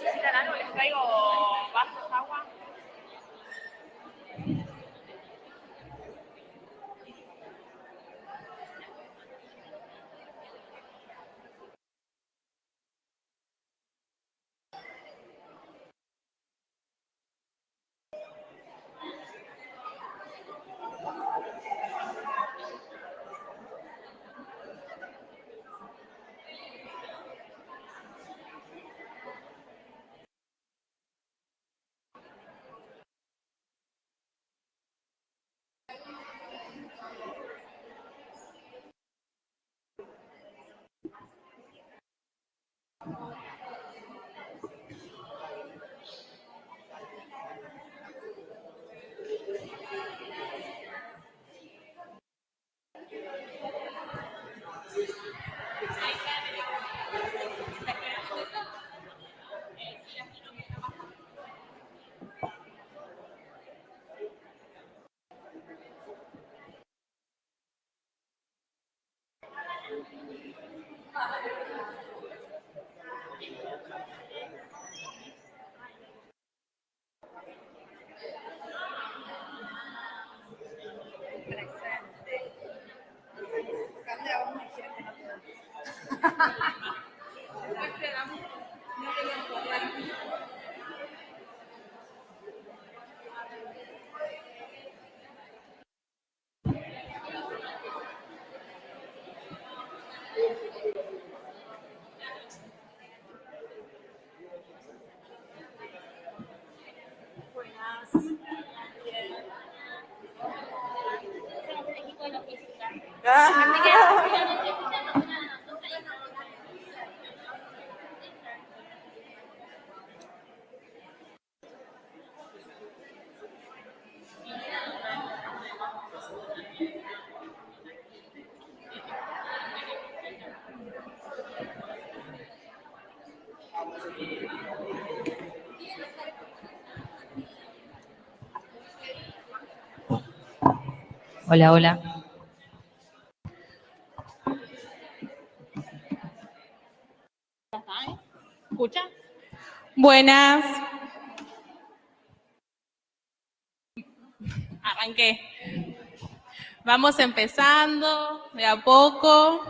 ¿Necesitan algo? ¿Les traigo vasos, agua? Hola, hola. ¿Escucha? Buenas. Arranqué. Vamos empezando de a poco.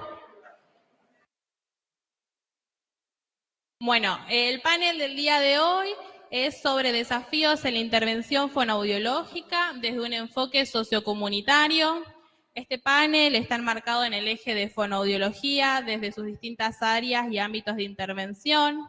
Bueno, el panel del día de hoy es sobre desafíos en la intervención fonoaudiológica desde un enfoque sociocomunitario. Este panel está enmarcado en el eje de fonoaudiología desde sus distintas áreas y ámbitos de intervención.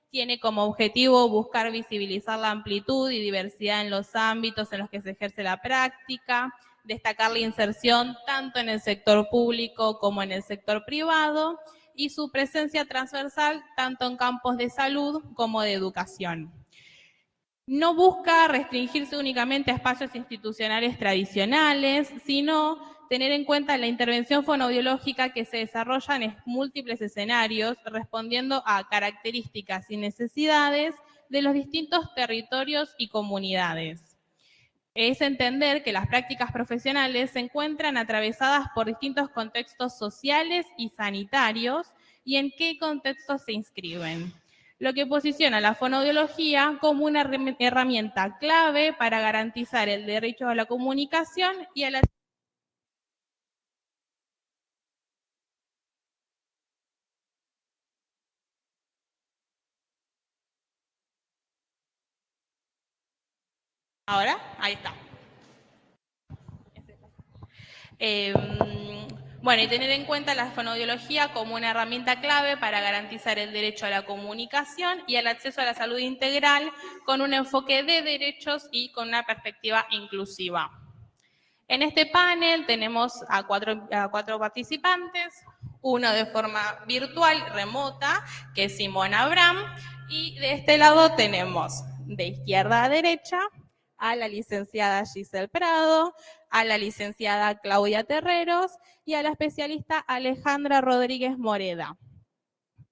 Tiene como objetivo buscar visibilizar la amplitud y diversidad en los ámbitos en los que se ejerce la práctica, destacar la inserción tanto en el sector público como en el sector privado y su presencia transversal tanto en campos de salud como de educación. No busca restringirse únicamente a espacios institucionales tradicionales, sino tener en cuenta la intervención fonoaudiológica que se desarrolla en múltiples escenarios, respondiendo a características y necesidades de los distintos territorios y comunidades. Es entender que las prácticas profesionales se encuentran atravesadas por distintos contextos sociales y sanitarios y en qué contextos se inscriben, lo que posiciona la fonoaudiología como una herramienta clave para garantizar el derecho a la comunicación y a la... ¿Ahora? Ahí está. Bueno, y tener en cuenta la fonoaudiología como una herramienta clave para garantizar el derecho a la comunicación y al acceso a la salud integral con un enfoque de derechos y con una perspectiva inclusiva. En este panel tenemos a cuatro participantes, uno de forma virtual, remota, que es Simón Abraham, y de este lado tenemos de izquierda a derecha a la licenciada Giselle Prado, a la licenciada Claudia Terreros y a la especialista Alejandra Rodríguez Moreda.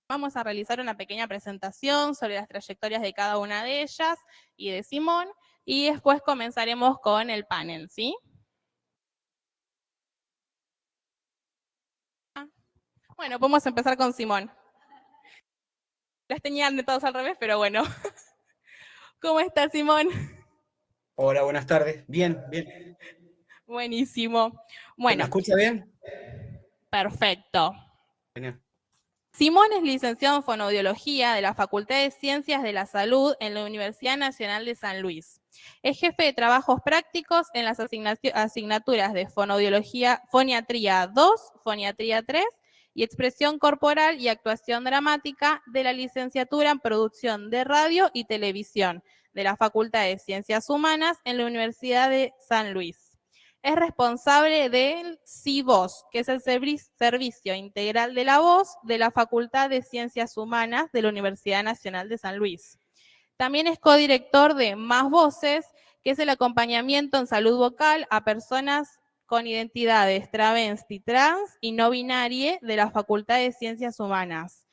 Vamos a realizar una pequeña presentación sobre las trayectorias de cada una de ellas y de Simón, y después comenzaremos con el panel, ¿sí? Bueno, podemos empezar con Simón. Las tenían de todos al revés, pero bueno. ¿Cómo está, Simón? Hola, buenas tardes. Bien, bien. Buenísimo. ¿Se me Bueno, escucha bien? perfecto. Genial. Simón es licenciado en Fonoaudiología de la Facultad de Ciencias de la Salud en la Universidad Nacional de San Luis. Es jefe de trabajos prácticos en las asignaturas de Fonoaudiología, Foniatría 2, Foniatría 3 y Expresión Corporal y Actuación Dramática de la licenciatura en Producción de Radio y Televisión de la Facultad de Ciencias Humanas en la Universidad de San Luis. Es responsable del CIVOS, que es el Servicio Integral de la Voz de la Facultad de Ciencias Humanas de la Universidad Nacional de San Luis. También es codirector de Más Voces, que es el acompañamiento en salud vocal a personas con identidades travesti, trans y no binaria de la Facultad de Ciencias Humanas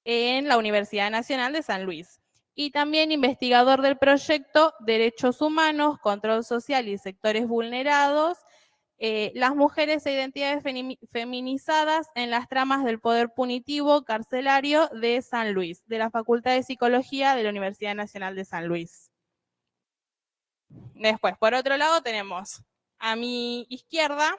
en la Universidad Nacional de San Luis. Y también investigador del proyecto Derechos Humanos, Control Social y Sectores Vulnerados, las mujeres e identidades feminizadas en las tramas del poder punitivo carcelario de San Luis, de la Facultad de Psicología de la Universidad Nacional de San Luis. Después, por otro lado, tenemos a mi izquierda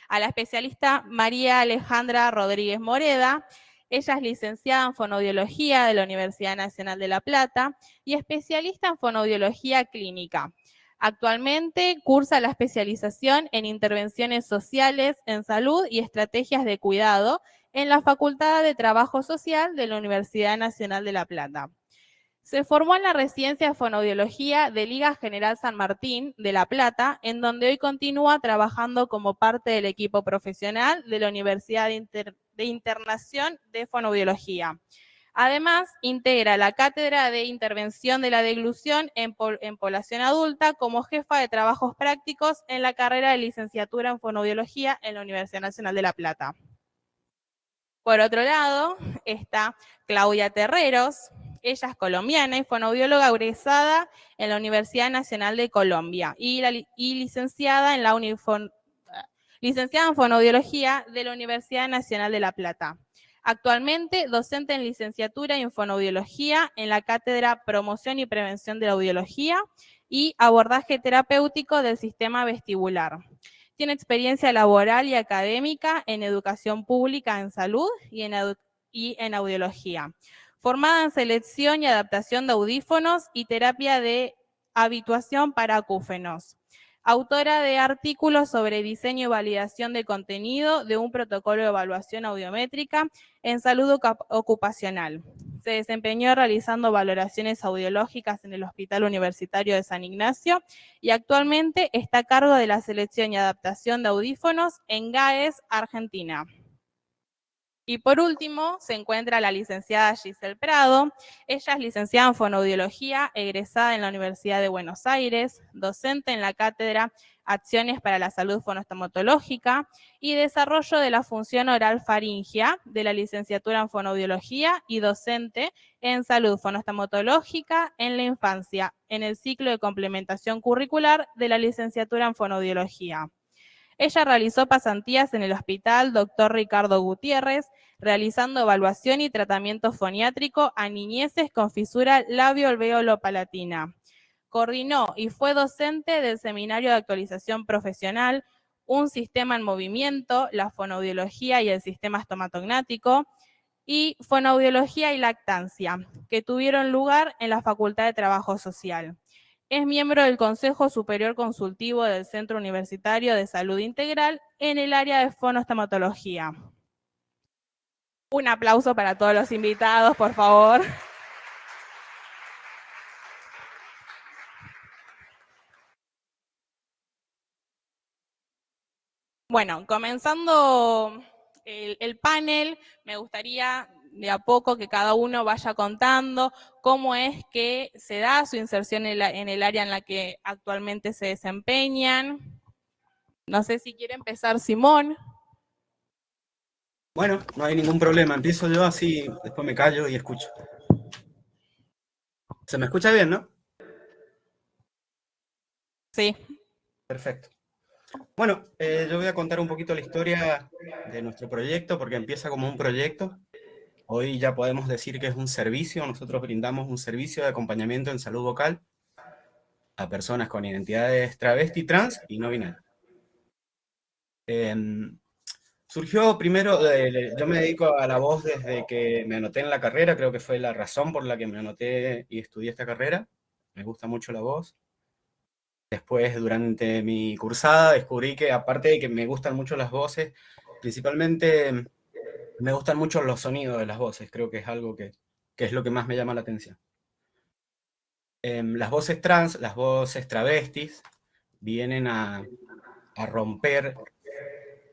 a la especialista María Alejandra Rodríguez Moreda. Ella es licenciada en Fonoaudiología de la Universidad Nacional de La Plata y especialista en Fonoaudiología Clínica. Actualmente cursa la especialización en intervenciones sociales en salud y estrategias de cuidado en la Facultad de Trabajo Social de la Universidad Nacional de La Plata. Se formó en la residencia de Fonoaudiología de Liga General San Martín de La Plata, en donde hoy continúa trabajando como parte del equipo profesional de la Universidad de Internación de Fonoaudiología. Además, integra la Cátedra de Intervención de la Deglución en Población Adulta como jefa de trabajos prácticos en la carrera de licenciatura en Fonoaudiología en la Universidad Nacional de La Plata. Por otro lado, está Claudia Terreros. Ella es colombiana y fonoaudióloga egresada en la Universidad Nacional de Colombia y licenciada en licenciada en Fonoaudiología de la Universidad Nacional de La Plata. Actualmente docente en licenciatura en Fonoaudiología en la Cátedra Promoción y Prevención de la Audiología y Abordaje Terapéutico del Sistema Vestibular. Tiene experiencia laboral y académica en educación pública en salud y en audiología. Formada en selección y adaptación de audífonos y terapia de habituación para acúfenos. Autora de artículos sobre diseño y validación de contenido de un protocolo de evaluación audiométrica en salud ocupacional. Se desempeñó realizando valoraciones audiológicas en el Hospital Universitario de San Ignacio y actualmente está a cargo de la selección y adaptación de audífonos en GAES, Argentina. Y por último, se encuentra la licenciada Giselle Prado. Ella es licenciada en Fonoaudiología, egresada en la Universidad de Buenos Aires, docente en la cátedra Acciones para la Salud Fonoestomatológica y Desarrollo de la Función Oral Faringea de la licenciatura en Fonoaudiología y docente en Salud Fonoestomatológica en la Infancia, en el ciclo de complementación curricular de la licenciatura en Fonoaudiología. Ella realizó pasantías en el Hospital Dr. Ricardo Gutiérrez, realizando evaluación y tratamiento foniátrico a niñeces con fisura labio-alveolo-palatina. Coordinó y fue docente del Seminario de Actualización Profesional, Un Sistema en Movimiento, la Fonoaudiología y el Sistema Estomatognático, y Fonoaudiología y Lactancia, que tuvieron lugar en la Facultad de Trabajo Social. Es miembro del Consejo Superior Consultivo del Centro Universitario de Salud Integral en el área de fonoestomatología. Un aplauso para todos los invitados, por favor. Bueno, comenzando el panel, me gustaría de a poco que cada uno vaya contando cómo es que se da su inserción en el área en la que actualmente se desempeñan. No sé si quiere empezar Simón. Bueno, no hay ningún problema. Empiezo yo así, después me callo y escucho. ¿Se me escucha bien, no? Sí. Perfecto. Bueno, yo voy a contar un poquito la historia de nuestro proyecto, porque empieza como un proyecto. Hoy ya podemos decir que es un servicio. Nosotros brindamos un servicio de acompañamiento en salud vocal a personas con identidades travesti, trans y no binarias. Surgió primero, yo me dedico a la voz desde que me anoté en la carrera, creo que fue la razón por la que me anoté y estudié esta carrera. Me gusta mucho la voz. Después, durante mi cursada, descubrí que aparte de que me gustan mucho las voces, principalmente me gustan mucho los sonidos de las voces. Creo que es algo que es lo que más me llama la atención. Las voces trans, las voces travestis, vienen a romper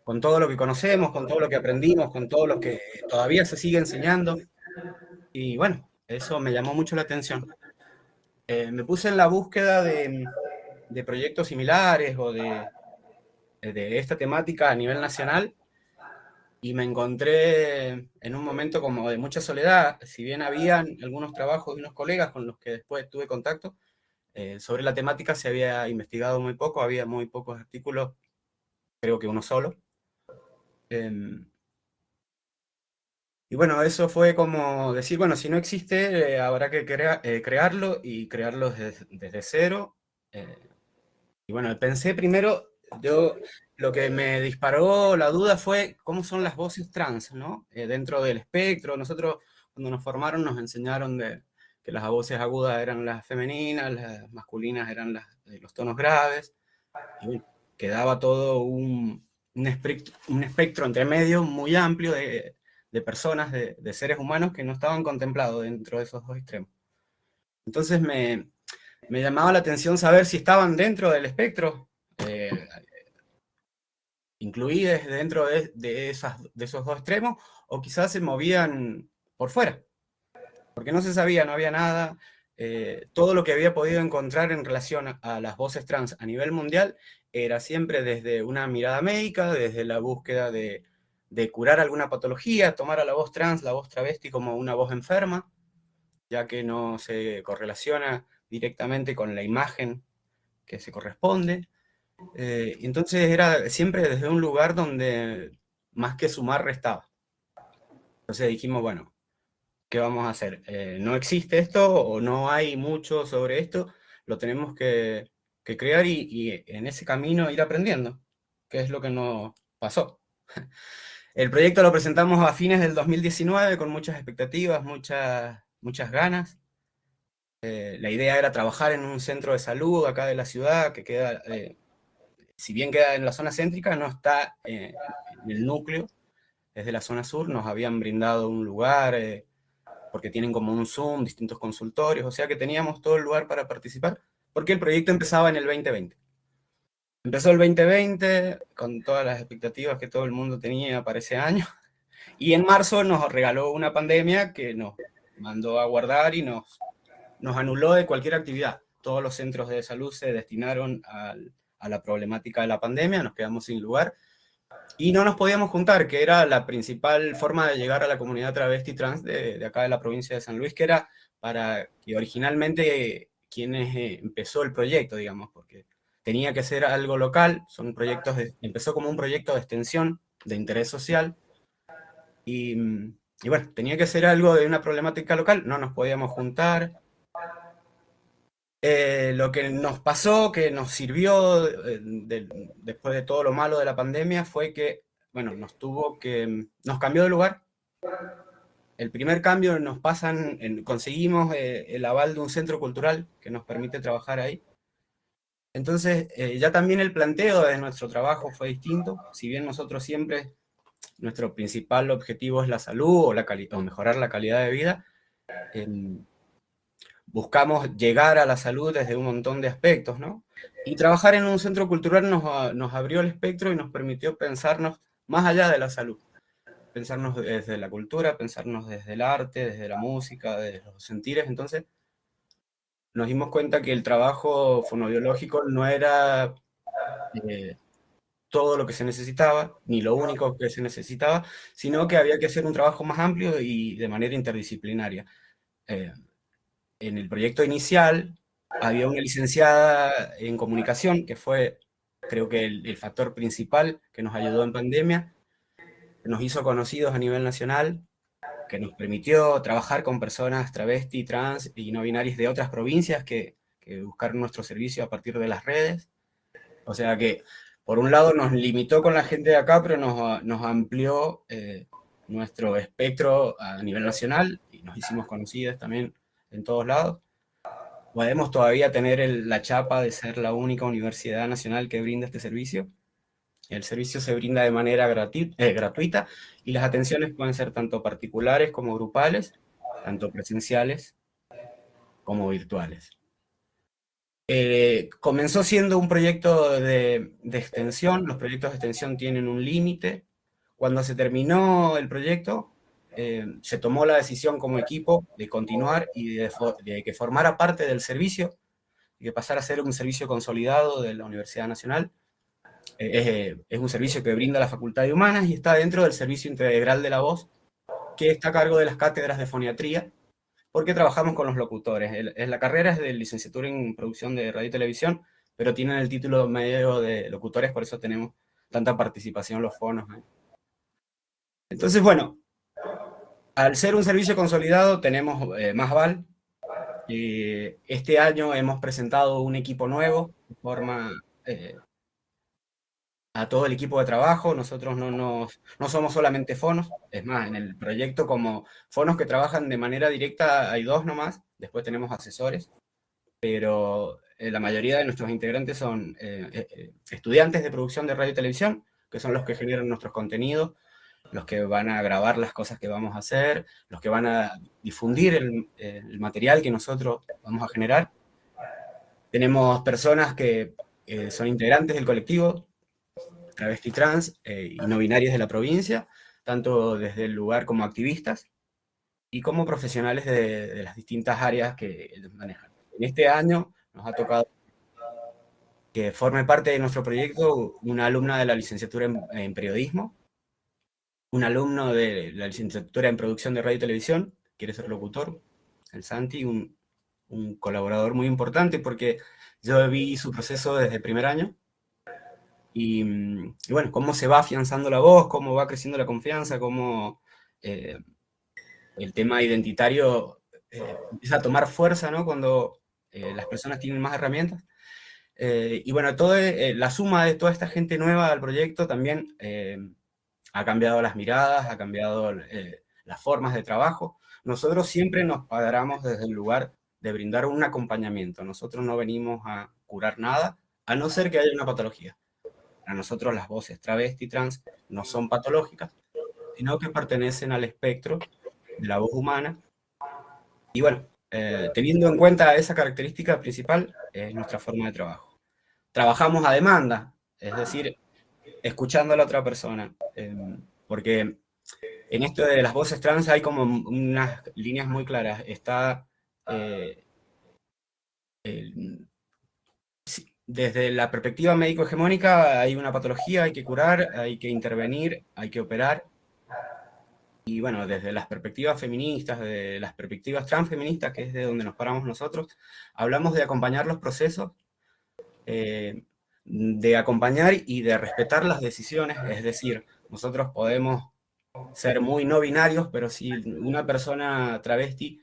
con todo lo que conocemos, con todo lo que aprendimos, con todo lo que todavía se sigue enseñando. Y bueno, eso me llamó mucho la atención. Me puse en la búsqueda de proyectos similares o de esta temática a nivel nacional y me encontré en un momento como de mucha soledad. Si bien habían algunos trabajos de unos colegas con los que después tuve contacto, sobre la temática se había investigado muy poco, había muy pocos artículos, creo que uno solo. Y bueno, eso fue como decir, bueno, si no existe, habrá que crearlo y crearlo desde cero. Y bueno, pensé primero, lo que me disparó la duda fue cómo son las voces trans, ¿no? Dentro del espectro. Nosotros, cuando nos formaron, nos enseñaron que las voces agudas eran las femeninas, las masculinas eran los tonos graves. Y bueno, quedaba todo un espectro entre medio muy amplio de personas, de seres humanos que no estaban contemplados dentro de esos dos extremos. Entonces me llamaba la atención saber si estaban dentro del espectro, incluidas dentro de esos dos extremos, o quizás se movían por fuera, porque no se sabía, no había nada. Todo lo que había podido encontrar en relación a las voces trans a nivel mundial era siempre desde una mirada médica, desde la búsqueda de curar alguna patología, tomar a la voz trans, la voz travesti como una voz enferma, ya que no se correlaciona directamente con la imagen que se corresponde. Entonces era siempre desde un lugar donde más que sumar restaba. Entonces dijimos, bueno, ¿qué vamos a hacer? No existe esto o no hay mucho sobre esto, lo tenemos que crear y en ese camino ir aprendiendo, que es lo que nos pasó. El proyecto lo presentamos a fines del 2019 con muchas expectativas, muchas ganas. La idea era trabajar en un centro de salud acá de la ciudad, que queda, si bien queda en la zona céntrica, no está en el núcleo, desde la zona sur. Nos habían brindado un lugar, porque tienen como un Zoom, distintos consultorios, o sea que teníamos todo el lugar para participar, porque el proyecto empezaba en el 2020. Empezó el 2020 con todas las expectativas que todo el mundo tenía para ese año, y en marzo nos regaló una pandemia que nos mandó a guardar y nos anuló de cualquier actividad. Todos los centros de salud se destinaron a la problemática de la pandemia, nos quedamos sin lugar, y no nos podíamos juntar, que era la principal forma de llegar a la comunidad travesti trans de acá de la provincia de San Luis, que era para que originalmente quienes empezó el proyecto, digamos, porque tenía que ser algo local. Empezó como un proyecto de extensión de interés social, y bueno, tenía que ser algo de una problemática local, no nos podíamos juntar. Lo que nos pasó, que nos sirvió después de todo lo malo de la pandemia, fue que, bueno, nos cambió de lugar. El primer cambio conseguimos el aval de un centro cultural que nos permite trabajar ahí. Entonces, ya también el planteo de nuestro trabajo fue distinto. Si bien nosotros siempre, nuestro principal objetivo es la salud o mejorar la calidad de vida, buscamos llegar a la salud desde un montón de aspectos, ¿no? Y trabajar en un centro cultural nos abrió el espectro y nos permitió pensarnos más allá de la salud. Pensarnos desde la cultura, pensarnos desde el arte, desde la música, desde los sentires. Entonces nos dimos cuenta que el trabajo fonobiológico no era todo lo que se necesitaba, ni lo único que se necesitaba, sino que había que hacer un trabajo más amplio y de manera interdisciplinaria. En el proyecto inicial había una licenciada en comunicación, que fue, creo que el factor principal que nos ayudó en pandemia, que nos hizo conocidos a nivel nacional, que nos permitió trabajar con personas travesti, trans y no binarias de otras provincias que buscaron nuestro servicio a partir de las redes. O sea que, por un lado, nos limitó con la gente de acá, pero nos amplió nuestro espectro a nivel nacional y nos hicimos conocidos también en todos lados. Podemos todavía tener la chapa de ser la única universidad nacional que brinda este servicio. El servicio se brinda de manera gratuita y las atenciones pueden ser tanto particulares como grupales, tanto presenciales como virtuales. Comenzó siendo un proyecto de extensión. Los proyectos de extensión tienen un límite. Cuando se terminó el proyecto, se tomó la decisión como equipo de continuar y de que formara parte del servicio y de pasar a ser un servicio consolidado de la Universidad Nacional. Es un servicio que brinda la Facultad de Humanas y está dentro del Servicio Integral de la Voz, que está a cargo de las cátedras de foniatría, porque trabajamos con los locutores. La carrera es de licenciatura en producción de radio y televisión, pero tienen el título medio de locutores, por eso tenemos tanta participación los fonos. Entonces, bueno, al ser un servicio consolidado tenemos más aval. Este año hemos presentado un equipo nuevo, de forma a todo el equipo de trabajo. Nosotros no somos solamente fonos, es más, en el proyecto como fonos que trabajan de manera directa hay 2 nomás, después tenemos asesores, pero la mayoría de nuestros integrantes son estudiantes de producción de radio y televisión, que son los que generan nuestros contenidos, los que van a grabar las cosas que vamos a hacer, los que van a difundir el material que nosotros vamos a generar. Tenemos personas que son integrantes del colectivo travesti trans y no binarias de la provincia, tanto desde el lugar como activistas y como profesionales de las distintas áreas que ellos manejan. En este año nos ha tocado que forme parte de nuestro proyecto una alumna de la licenciatura en periodismo, un alumno de la licenciatura en producción de radio y televisión, quiere ser locutor, el Santi, un colaborador muy importante porque yo vi su proceso desde el primer año. Y bueno, cómo se va afianzando la voz, cómo va creciendo la confianza, cómo el tema identitario empieza a tomar fuerza, ¿no? Cuando las personas tienen más herramientas. Y bueno, la suma de toda esta gente nueva al proyecto también ha cambiado las miradas, ha cambiado las formas de trabajo. Nosotros siempre nos paramos desde el lugar de brindar un acompañamiento. Nosotros no venimos a curar nada, a no ser que haya una patología. Para nosotros las voces travesti y trans no son patológicas, sino que pertenecen al espectro de la voz humana. Y bueno, teniendo en cuenta esa característica principal, es nuestra forma de trabajo. Trabajamos a demanda, es decir, escuchando a la otra persona, porque en esto de las voces trans hay como unas líneas muy claras. Está desde la perspectiva médico-hegemónica hay una patología, hay que curar, hay que intervenir, hay que operar. Y bueno, desde las perspectivas feministas, de las perspectivas transfeministas, que es de donde nos paramos nosotros, hablamos de acompañar los procesos, de acompañar y de respetar las decisiones. Es decir, nosotros podemos ser muy no binarios, pero si una persona travesti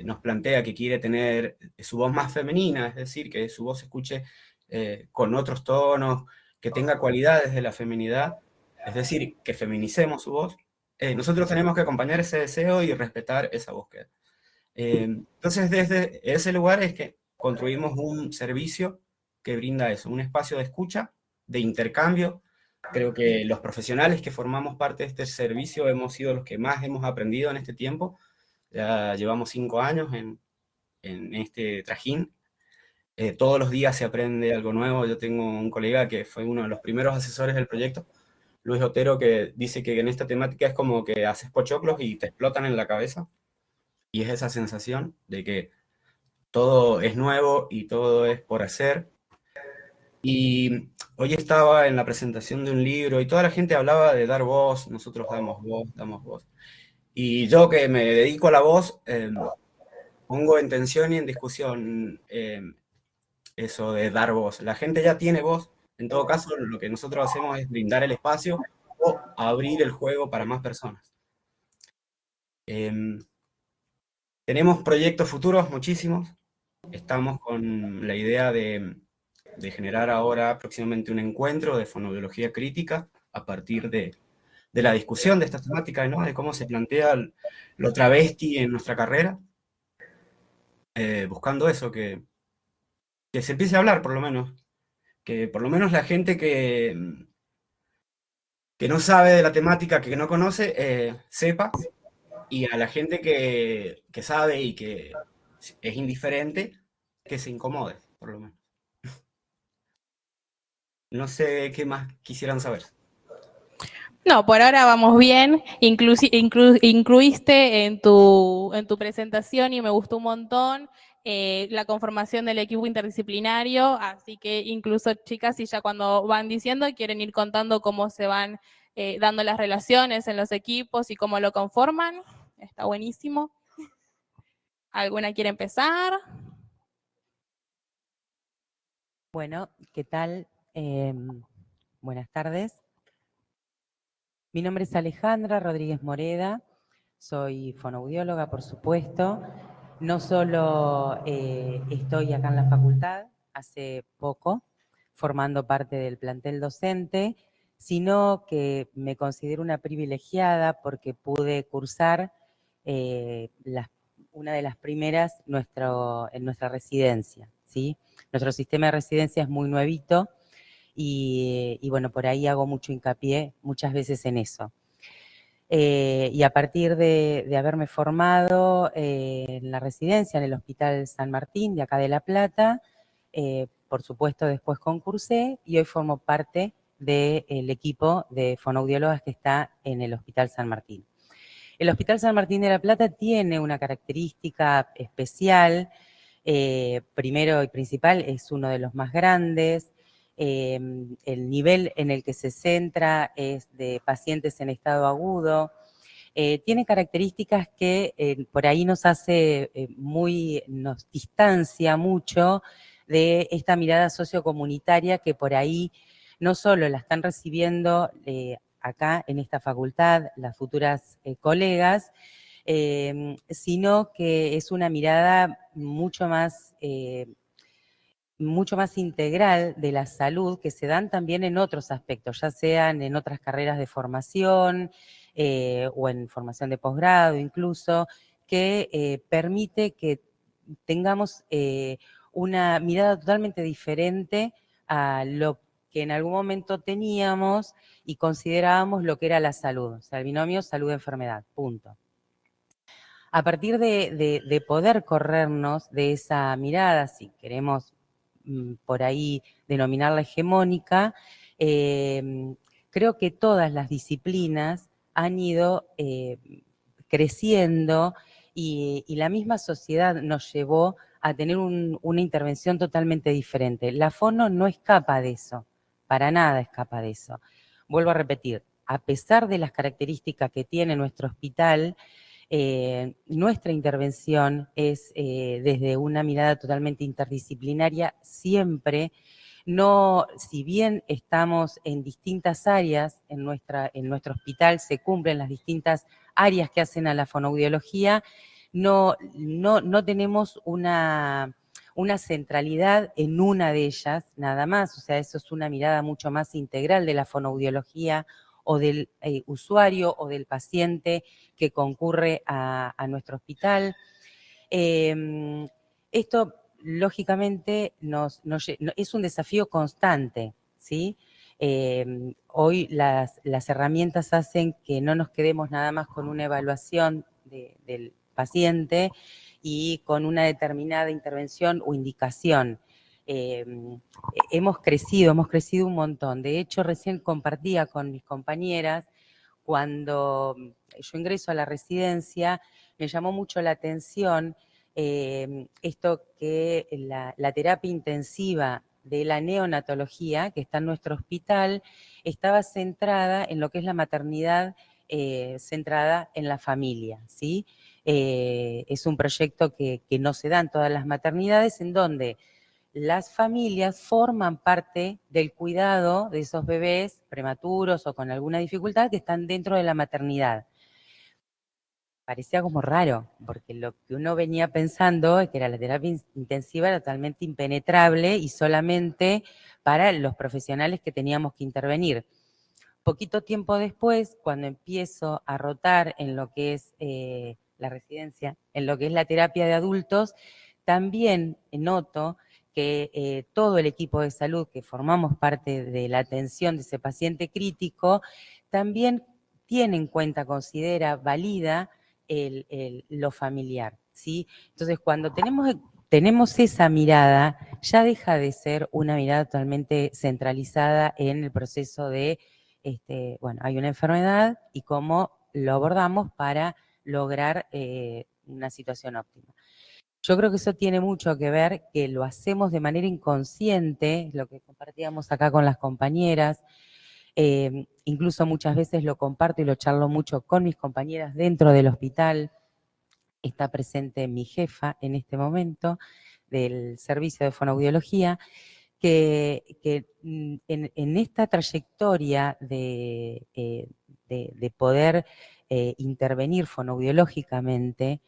nos plantea que quiere tener su voz más femenina, es decir, que su voz se escuche con otros tonos, que tenga cualidades de la feminidad, es decir, que feminicemos su voz, nosotros tenemos que acompañar ese deseo y respetar esa búsqueda. Entonces, desde ese lugar es que construimos un servicio que brinda eso, un espacio de escucha, de intercambio. Creo que los profesionales que formamos parte de este servicio hemos sido los que más hemos aprendido en este tiempo. Ya llevamos 5 años en en este trajín. Todos los días se aprende algo nuevo. Yo tengo un colega que fue uno de los primeros asesores del proyecto, Luis Otero, que dice que en esta temática es como que haces pochoclos y te explotan en la cabeza. Y es esa sensación de que todo es nuevo y todo es por hacer. Y hoy estaba en la presentación de un libro y toda la gente hablaba de dar voz, nosotros damos voz, damos voz. Y yo que me dedico a la voz, pongo en tensión y en discusión eso de dar voz. La gente ya tiene voz, en todo caso lo que nosotros hacemos es brindar el espacio o abrir el juego para más personas. Tenemos proyectos futuros, muchísimos. Estamos con la idea de generar ahora próximamente un encuentro de fonoaudiología crítica a partir de la discusión de estas temáticas, ¿no? De cómo se plantea lo travesti en nuestra carrera, buscando eso, que se empiece a hablar por lo menos, que por lo menos la gente que no sabe de la temática, que no conoce, sepa, y a la gente que sabe y que es indiferente, que se incomode, por lo menos. No sé qué más quisieran saber. No, por ahora vamos bien. Incluiste en tu presentación y me gustó un montón la conformación del equipo interdisciplinario, así que incluso chicas, y ya cuando van diciendo, quieren ir contando cómo se van dando las relaciones en los equipos y cómo lo conforman, está buenísimo. ¿Alguna quiere empezar? Bueno, ¿qué tal? Buenas tardes. Mi nombre es Alejandra Rodríguez Moreda, soy fonoaudióloga, por supuesto. No solo estoy acá en la facultad, hace poco, formando parte del plantel docente, sino que me considero una privilegiada porque pude cursar una de las primeras en nuestra residencia, ¿sí? Nuestro sistema de residencia es muy nuevito y bueno, por ahí hago mucho hincapié muchas veces en eso. Y a partir de haberme formado en la residencia, en el Hospital San Martín de acá de La Plata, por supuesto después concursé y hoy formo parte del equipo de fonoaudiólogas que está en el Hospital San Martín. El Hospital San Martín de La Plata tiene una característica especial. Primero y principal, es uno de los más grandes. El nivel en el que se centra es de pacientes en estado agudo. Tiene características que por ahí nos distancia mucho de esta mirada sociocomunitaria que por ahí no solo la están recibiendo acá en esta facultad las futuras colegas, sino que es una mirada mucho más integral de la salud que se dan también en otros aspectos, ya sean en otras carreras de formación o en formación de posgrado incluso, que permite que tengamos una mirada totalmente diferente a lo que en algún momento teníamos y considerábamos lo que era la salud, o sea, el binomio salud-enfermedad, punto. A partir de poder corrernos de esa mirada, si queremos por ahí denominarla hegemónica, creo que todas las disciplinas han ido creciendo y la misma sociedad nos llevó a tener una intervención totalmente diferente. La fono no escapa de eso, para nada escapa de eso. Vuelvo a repetir, a pesar de las características que tiene nuestro hospital, nuestra intervención es desde una mirada totalmente interdisciplinaria, siempre, no, si bien estamos en distintas áreas, en nuestro hospital se cumplen las distintas áreas que hacen a la fonoaudiología, no tenemos una centralidad en una de ellas, nada más, o sea, eso es una mirada mucho más integral de la fonoaudiología o del usuario o del paciente que concurre a nuestro hospital. Esto, lógicamente, es un desafío constante, ¿sí? Hoy las herramientas hacen que no nos quedemos nada más con una evaluación del paciente y con una determinada intervención o indicación. Hemos crecido un montón. De hecho, recién compartía con mis compañeras, cuando yo ingreso a la residencia, me llamó mucho la atención esto que la terapia intensiva de la neonatología, que está en nuestro hospital, estaba centrada en lo que es la maternidad centrada en la familia, ¿sí? Es un proyecto que no se da en todas las maternidades, en donde las familias forman parte del cuidado de esos bebés prematuros o con alguna dificultad que están dentro de la maternidad. Parecía como raro, porque lo que uno venía pensando es que la terapia intensiva era totalmente impenetrable y solamente para los profesionales que teníamos que intervenir. Poquito tiempo después, cuando empiezo a rotar en lo que es la residencia, en lo que es la terapia de adultos, también noto que todo el equipo de salud que formamos parte de la atención de ese paciente crítico, también tiene en cuenta, considera, valida lo familiar, ¿sí? Entonces, cuando tenemos esa mirada, ya deja de ser una mirada totalmente centralizada en el proceso de, bueno, hay una enfermedad y cómo lo abordamos para lograr una situación óptima. Yo creo que eso tiene mucho que ver, que lo hacemos de manera inconsciente, lo que compartíamos acá con las compañeras, incluso muchas veces lo comparto y lo charlo mucho con mis compañeras dentro del hospital. Está presente mi jefa en este momento del servicio de fonoaudiología, que en esta trayectoria de poder intervenir fonoaudiológicamente,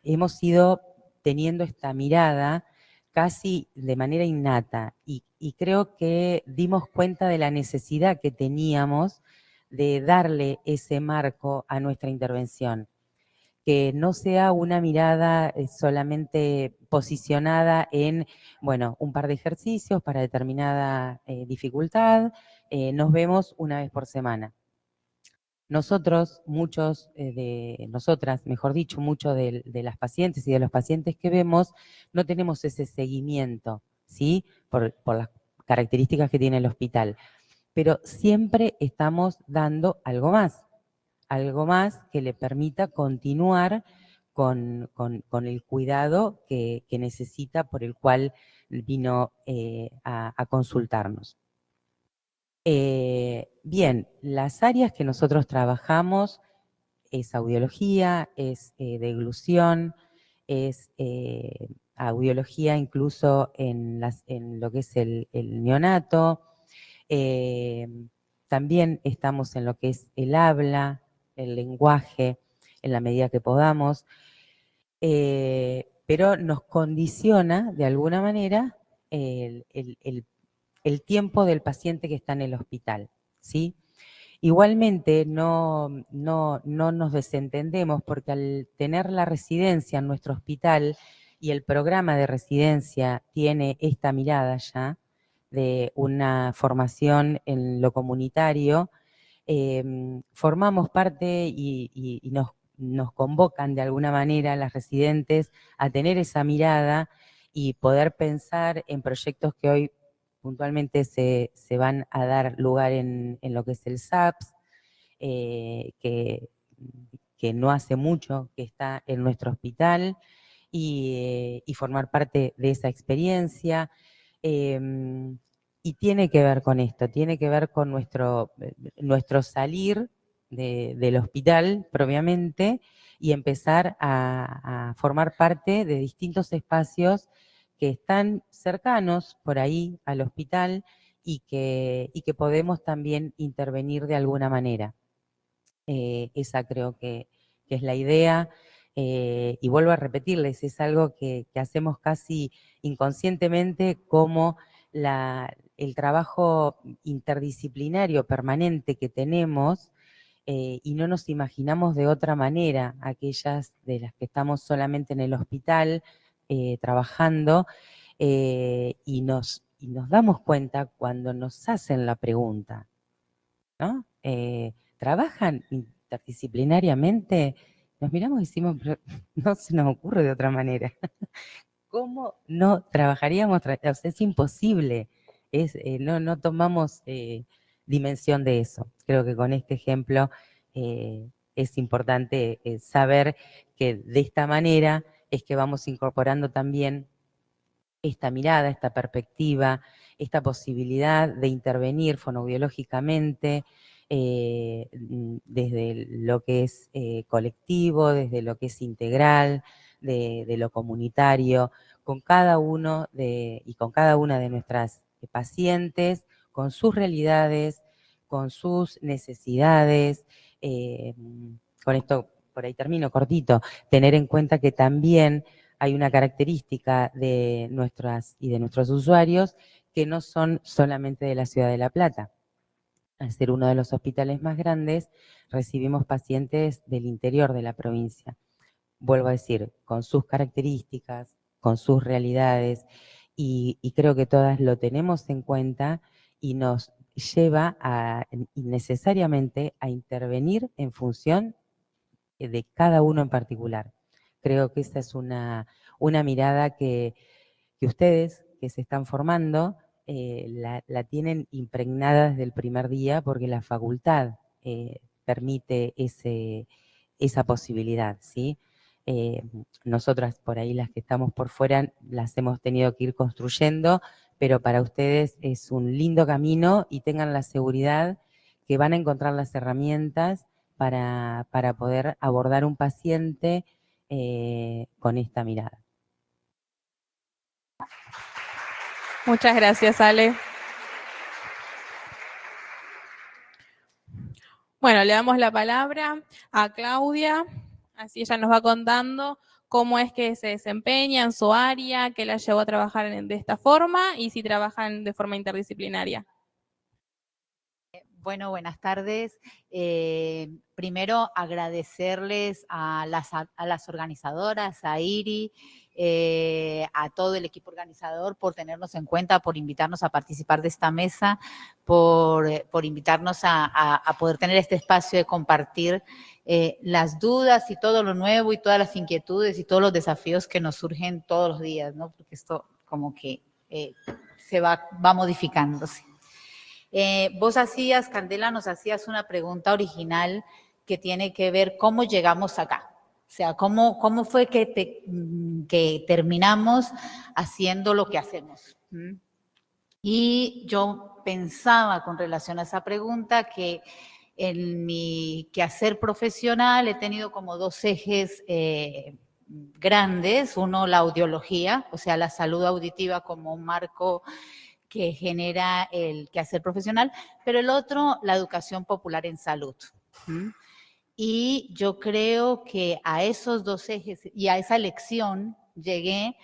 hemos ido teniendo esta mirada casi de manera innata y creo que dimos cuenta de la necesidad que teníamos de darle ese marco a nuestra intervención, que no sea una mirada solamente posicionada en, bueno, un par de ejercicios para determinada dificultad, nos vemos una vez por semana. Nosotros, nosotras, mejor dicho, muchos de las pacientes y de los pacientes que vemos, no tenemos ese seguimiento, ¿sí? Por las características que tiene el hospital. Pero siempre estamos dando algo más que le permita continuar con el cuidado que necesita, por el cual vino a consultarnos. Bien, las áreas que nosotros trabajamos es audiología, es deglución, es audiología incluso en lo que es el neonato. También estamos en lo que es el habla, el lenguaje, en la medida que podamos, pero nos condiciona de alguna manera el tiempo del paciente que está en el hospital, ¿sí? Igualmente no nos desentendemos, porque al tener la residencia en nuestro hospital y el programa de residencia tiene esta mirada ya de una formación en lo comunitario, formamos parte y nos convocan de alguna manera las residentes a tener esa mirada y poder pensar en proyectos que hoy puntualmente se van a dar lugar en lo que es el SAPS, que no hace mucho que está en nuestro hospital, y formar parte de esa experiencia. Y tiene que ver con esto, tiene que ver con nuestro salir del hospital propiamente y empezar a formar parte de distintos espacios que están cercanos por ahí al hospital y que podemos también intervenir de alguna manera. Esa creo que es la idea. Y vuelvo a repetirles, es algo que hacemos casi inconscientemente, como el trabajo interdisciplinario permanente que tenemos, y no nos imaginamos de otra manera, aquellas de las que estamos solamente en el hospital trabajando, y nos damos cuenta cuando nos hacen la pregunta, ¿no? ¿Trabajan interdisciplinariamente? nos miramos y decimos, "Pero no se nos ocurre de otra manera". ¿Cómo no trabajaríamos? O sea, es imposible, no tomamos dimensión de eso. Creo que con este ejemplo es importante saber que de esta manera es que vamos incorporando también esta mirada, esta perspectiva, esta posibilidad de intervenir fonoaudiológicamente desde lo que es colectivo, desde lo que es integral, de lo comunitario, con cada uno y con cada una de nuestras pacientes, con sus realidades, con sus necesidades. Con esto, por ahí termino cortito, tener en cuenta que también hay una característica de nuestras y de nuestros usuarios que no son solamente de la ciudad de La Plata. Al ser uno de los hospitales más grandes, recibimos pacientes del interior de la provincia. Vuelvo a decir, con sus características, con sus realidades, y creo que todas lo tenemos en cuenta y nos lleva necesariamente a intervenir en función de cada uno en particular. Creo que esa es una mirada que ustedes que se están formando la tienen impregnada desde el primer día porque la facultad permite esa posibilidad, ¿sí? Nosotras por ahí las que estamos por fuera las hemos tenido que ir construyendo, pero para ustedes es un lindo camino y tengan la seguridad que van a encontrar las herramientas para poder abordar un paciente con esta mirada. Muchas gracias, Ale. Bueno, le damos la palabra a Claudia, así ella nos va contando cómo es que se desempeña en su área, qué la llevó a trabajar de esta forma y si trabajan de forma interdisciplinaria. Bueno, buenas tardes. Primero agradecerles a las organizadoras, a IRI, a todo el equipo organizador por tenernos en cuenta, por invitarnos a participar de esta mesa, por invitarnos a poder tener este espacio de compartir las dudas y todo lo nuevo y todas las inquietudes y todos los desafíos que nos surgen todos los días, ¿no? Porque esto como que se va modificándose. Vos Candela, nos hacías una pregunta original que tiene que ver cómo llegamos acá. O sea, cómo fue que terminamos haciendo lo que hacemos. Y yo pensaba con relación a esa pregunta que en mi quehacer profesional he tenido como dos ejes grandes. Uno, la audiología, o sea, la salud auditiva como un marco que genera el quehacer profesional, pero el otro, la educación popular en salud. Y yo creo que a esos dos ejes y a esa elección llegué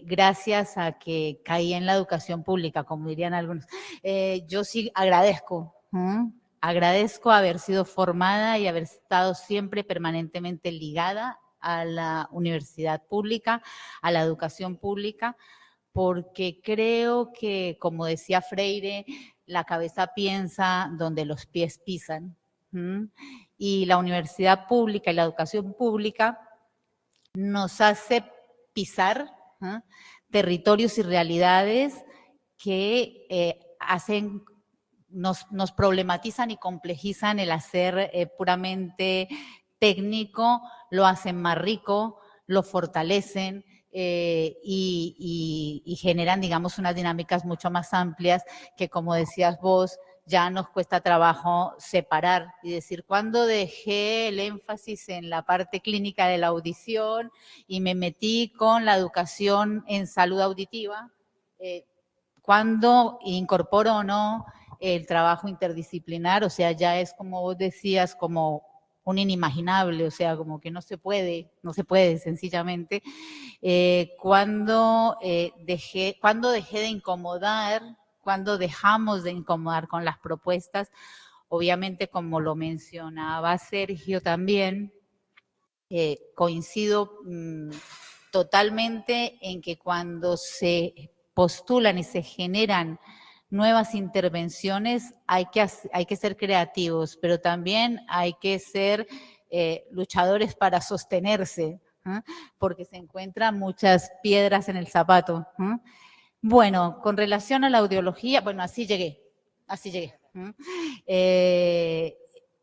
gracias a que caí en la educación pública, como dirían algunos. Yo sí agradezco, agradezco haber sido formada y haber estado siempre permanentemente ligada a la universidad pública, a la educación pública, porque creo que, como decía Freire, la cabeza piensa donde los pies pisan. Y la universidad pública y la educación pública nos hace pisar territorios y realidades que nos problematizan y complejizan el hacer puramente técnico, lo hacen más rico, lo fortalecen, y generan, digamos, unas dinámicas mucho más amplias que, como decías vos, ya nos cuesta trabajo separar y decir, ¿cuándo dejé el énfasis en la parte clínica de la audición y me metí con la educación en salud auditiva? ¿Cuándo incorporo o no el trabajo interdisciplinar? O sea, ya es, como vos decías, como un inimaginable, o sea, como que no se puede sencillamente. Cuando dejé de incomodar, cuando dejamos de incomodar con las propuestas, obviamente, como lo mencionaba Sergio también, coincido totalmente en que cuando se postulan y se generan nuevas intervenciones hay que ser creativos, pero también hay que ser luchadores para sostenerse, porque se encuentran muchas piedras en el zapato. Bueno, con relación a la audiología, bueno, así llegué.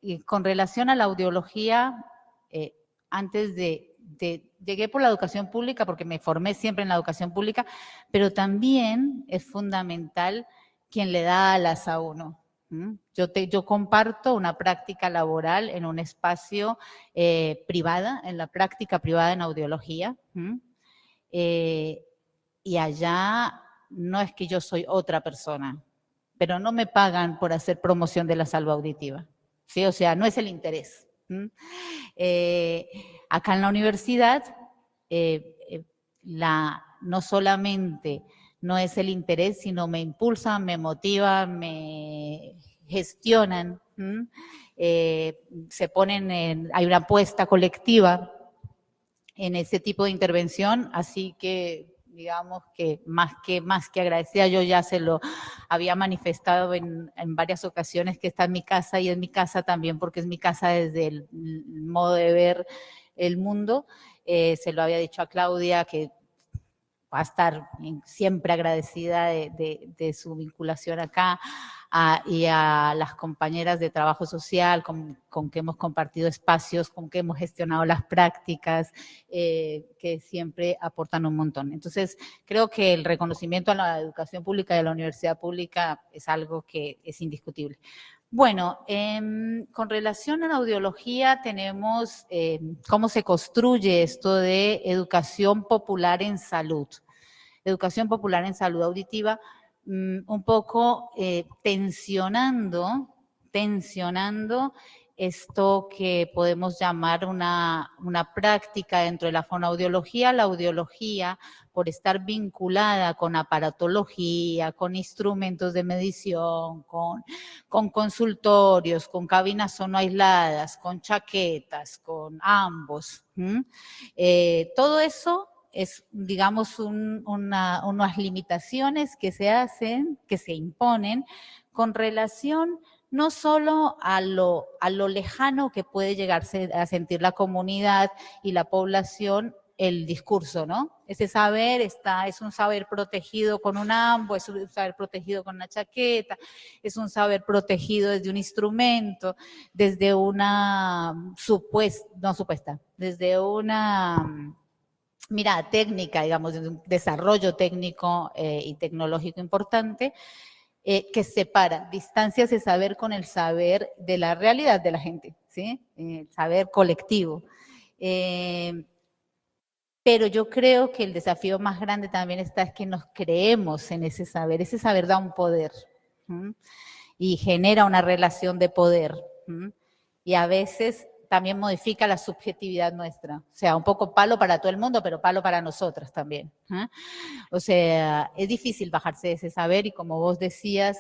Y con relación a la audiología, antes llegué por la educación pública porque me formé siempre en la educación pública, pero también es fundamental quien le da alas a uno. Yo comparto una práctica laboral en un espacio privada, en la práctica privada en audiología, y allá no es que yo soy otra persona, pero no me pagan por hacer promoción de la salud auditiva, ¿sí? O sea, no es el interés. Acá en la universidad, no solamente no es el interés, sino me impulsan, me motivan, me gestionan, se ponen hay una apuesta colectiva en ese tipo de intervención, así que digamos que más que agradecida, yo ya se lo había manifestado en varias ocasiones que está en mi casa, y en mi casa también porque es mi casa desde el modo de ver el mundo. Se lo había dicho a Claudia, que va a estar siempre agradecida de su vinculación acá, y a las compañeras de trabajo social con que hemos compartido espacios, con que hemos gestionado las prácticas, que siempre aportan un montón. Entonces, creo que el reconocimiento a la educación pública y a la universidad pública es algo que es indiscutible. Bueno, con relación a la audiología tenemos cómo se construye esto de educación popular en salud. Educación popular en salud auditiva, un poco tensionando esto que podemos llamar una práctica dentro de la fonoaudiología. La audiología, por estar vinculada con aparatología, con instrumentos de medición, con consultorios, con cabinas sonoaisladas, con chaquetas, con ambos. Todo eso es, digamos, unas limitaciones que se hacen, que se imponen con relación no solo a lo lejano que puede llegarse a sentir la comunidad y la población el discurso, ¿no? Ese saber es un saber protegido con un ambo, es un saber protegido con una chaqueta, es un saber protegido desde un instrumento, desde una desde una mirada técnica, digamos, de un desarrollo técnico y tecnológico importante, que separa distancias de saber con el saber de la realidad de la gente, ¿sí? El saber colectivo. Pero yo creo que el desafío más grande también es que nos creemos en ese saber da un poder, y genera una relación de poder, y a veces también modifica la subjetividad nuestra, o sea, un poco palo para todo el mundo, pero palo para nosotras también. O sea, es difícil bajarse de ese saber, y como vos decías,